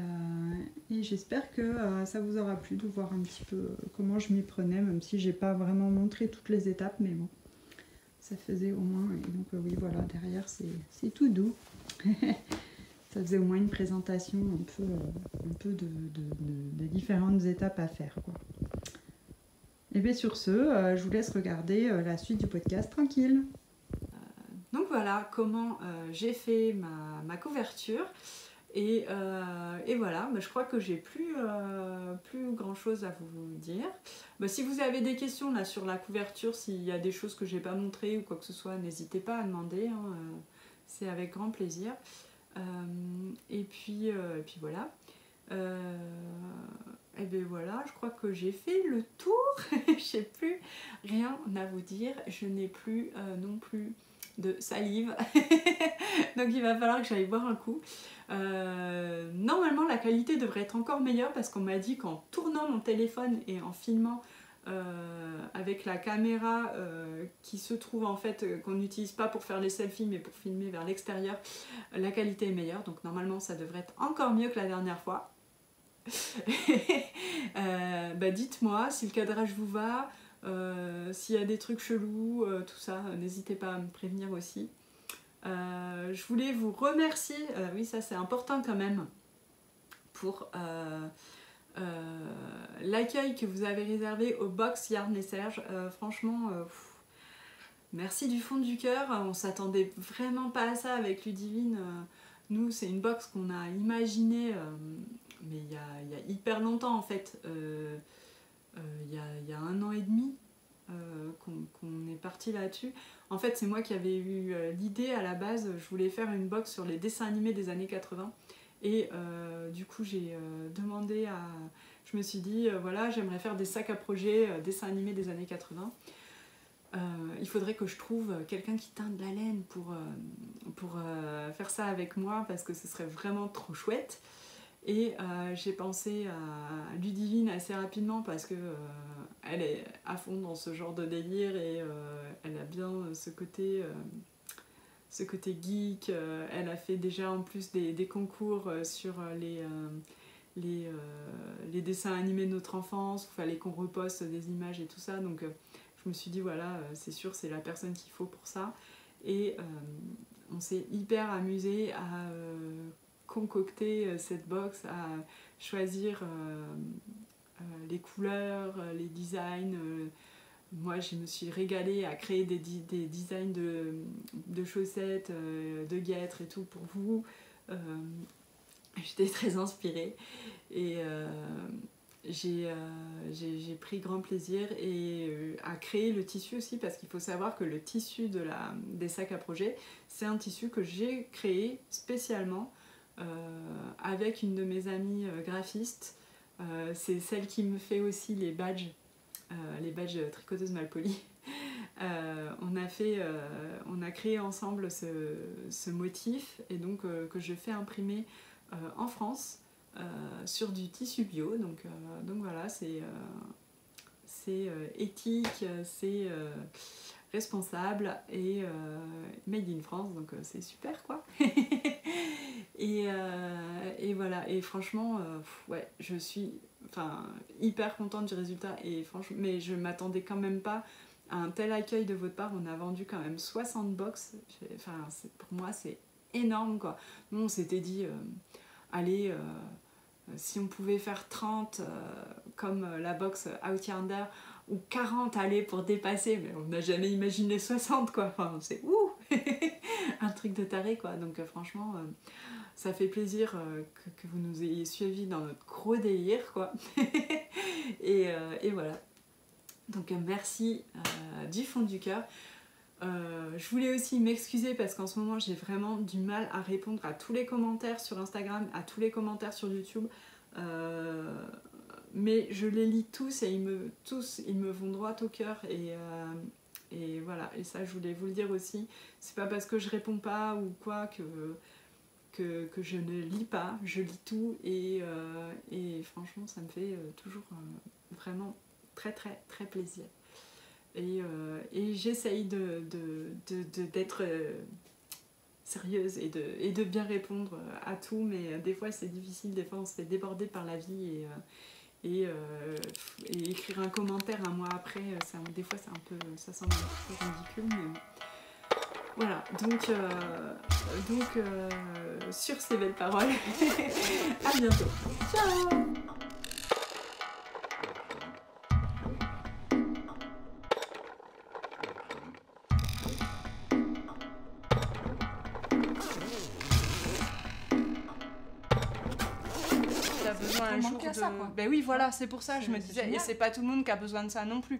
j'espère que ça vous aura plu de voir un petit peu comment je m'y prenais, même si j'ai pas vraiment montré toutes les étapes, mais bon, ça faisait au moins, et donc oui voilà, derrière c'est tout doux. Ça faisait au moins une présentation un peu de différentes étapes à faire, quoi. Et bien sur ce, je vous laisse regarder la suite du podcast tranquille. Donc voilà comment j'ai fait ma couverture. Et voilà, je crois que j'ai plus grand chose à vous dire. Si vous avez des questions là sur la couverture, s'il y a des choses que j'ai pas montrées ou quoi que ce soit, n'hésitez pas à demander, hein, c'est avec grand plaisir. Et puis voilà. Et bien voilà, je crois que j'ai fait le tour. J'ai plus rien à vous dire. Je n'ai plus non plus de salive. Donc il va falloir que j'aille boire un coup. Normalement la qualité devrait être encore meilleure, parce qu'on m'a dit qu'en tournant mon téléphone et en filmant avec la caméra qui se trouve en fait, qu'on n'utilise pas pour faire les selfies mais pour filmer vers l'extérieur, la qualité est meilleure. Donc normalement ça devrait être encore mieux que la dernière fois. Dites-moi si le cadrage vous va, s'il y a des trucs chelous, tout ça, n'hésitez pas à me prévenir aussi. Je voulais vous remercier, oui ça c'est important quand même, pour l'accueil que vous avez réservé au box Yarn et Serge. Franchement, merci du fond du cœur. On s'attendait vraiment pas à ça avec Ludivine. Nous, c'est une box qu'on a imaginée, mais il y a hyper longtemps en fait. Il y a 1 an et demi qu'on est parti là-dessus. En fait, c'est moi qui avais eu l'idée à la base. Je voulais faire une box sur les dessins animés des années 80. Et du coup, j'ai demandé à... Je me suis dit, voilà, j'aimerais faire des sacs à projet dessins animés des années 80. Il faudrait que je trouve quelqu'un qui teinte de la laine pour faire ça avec moi, parce que ce serait vraiment trop chouette. Et j'ai pensé à Ludivine assez rapidement, parce que elle est à fond dans ce genre de délire, et elle a bien ce côté geek. Elle a fait déjà en plus des concours sur les dessins animés de notre enfance, où il fallait qu'on reposte des images et tout ça. Donc je me suis dit, voilà, c'est sûr, c'est la personne qu'il faut pour ça. Et on s'est hyper amusé à concocter cette box, à choisir les couleurs, les designs. Moi, je me suis régalée à créer des designs de chaussettes, de guêtres et tout pour vous. J'étais très inspirée et j'ai pris grand plaisir à créer le tissu aussi, parce qu'il faut savoir que le tissu des sacs à projet, c'est un tissu que j'ai créé spécialement avec une de mes amies graphistes. C'est celle qui me fait aussi les badges tricoteuses Malpoli. On a créé ensemble ce motif, et donc que je fais imprimer en France sur du tissu bio. Donc voilà, c'est éthique, c'est responsable et made in France, donc c'est super quoi. Et voilà, et franchement, ouais, je suis hyper contente du résultat, et franchement, mais je m'attendais quand même pas à un tel accueil de votre part. On a vendu quand même 60 box, pour moi c'est énorme quoi. Nous on s'était dit, allez, si on pouvait faire 30 comme la box Outlander, ou 40 allez pour dépasser, mais on n'a jamais imaginé 60 quoi. Enfin, c'est ouh un truc de taré quoi. Donc franchement, ça fait plaisir que vous nous ayez suivis dans notre gros délire quoi. et voilà. Donc merci du fond du cœur. Je voulais aussi m'excuser, parce qu'en ce moment j'ai vraiment du mal à répondre à tous les commentaires sur Instagram, à tous les commentaires sur YouTube. Mais je les lis tous, et ils me vont droit au cœur, et voilà. Et ça, je voulais vous le dire aussi. C'est pas parce que je réponds pas ou quoi que je ne lis pas. Je lis tout, et franchement ça me fait toujours vraiment très très très plaisir. Et j'essaye d'être sérieuse et de bien répondre à tout, mais des fois c'est difficile, des fois on se fait déborder par la vie, et écrire un commentaire un mois après, des fois c'est un peu, ça semble un peu ridicule, mais voilà. Donc sur ces belles paroles, à bientôt. Ciao. Besoin un jour de... Ben oui, voilà, c'est pour ça, je me disais, et c'est pas tout le monde qui a besoin de ça non plus.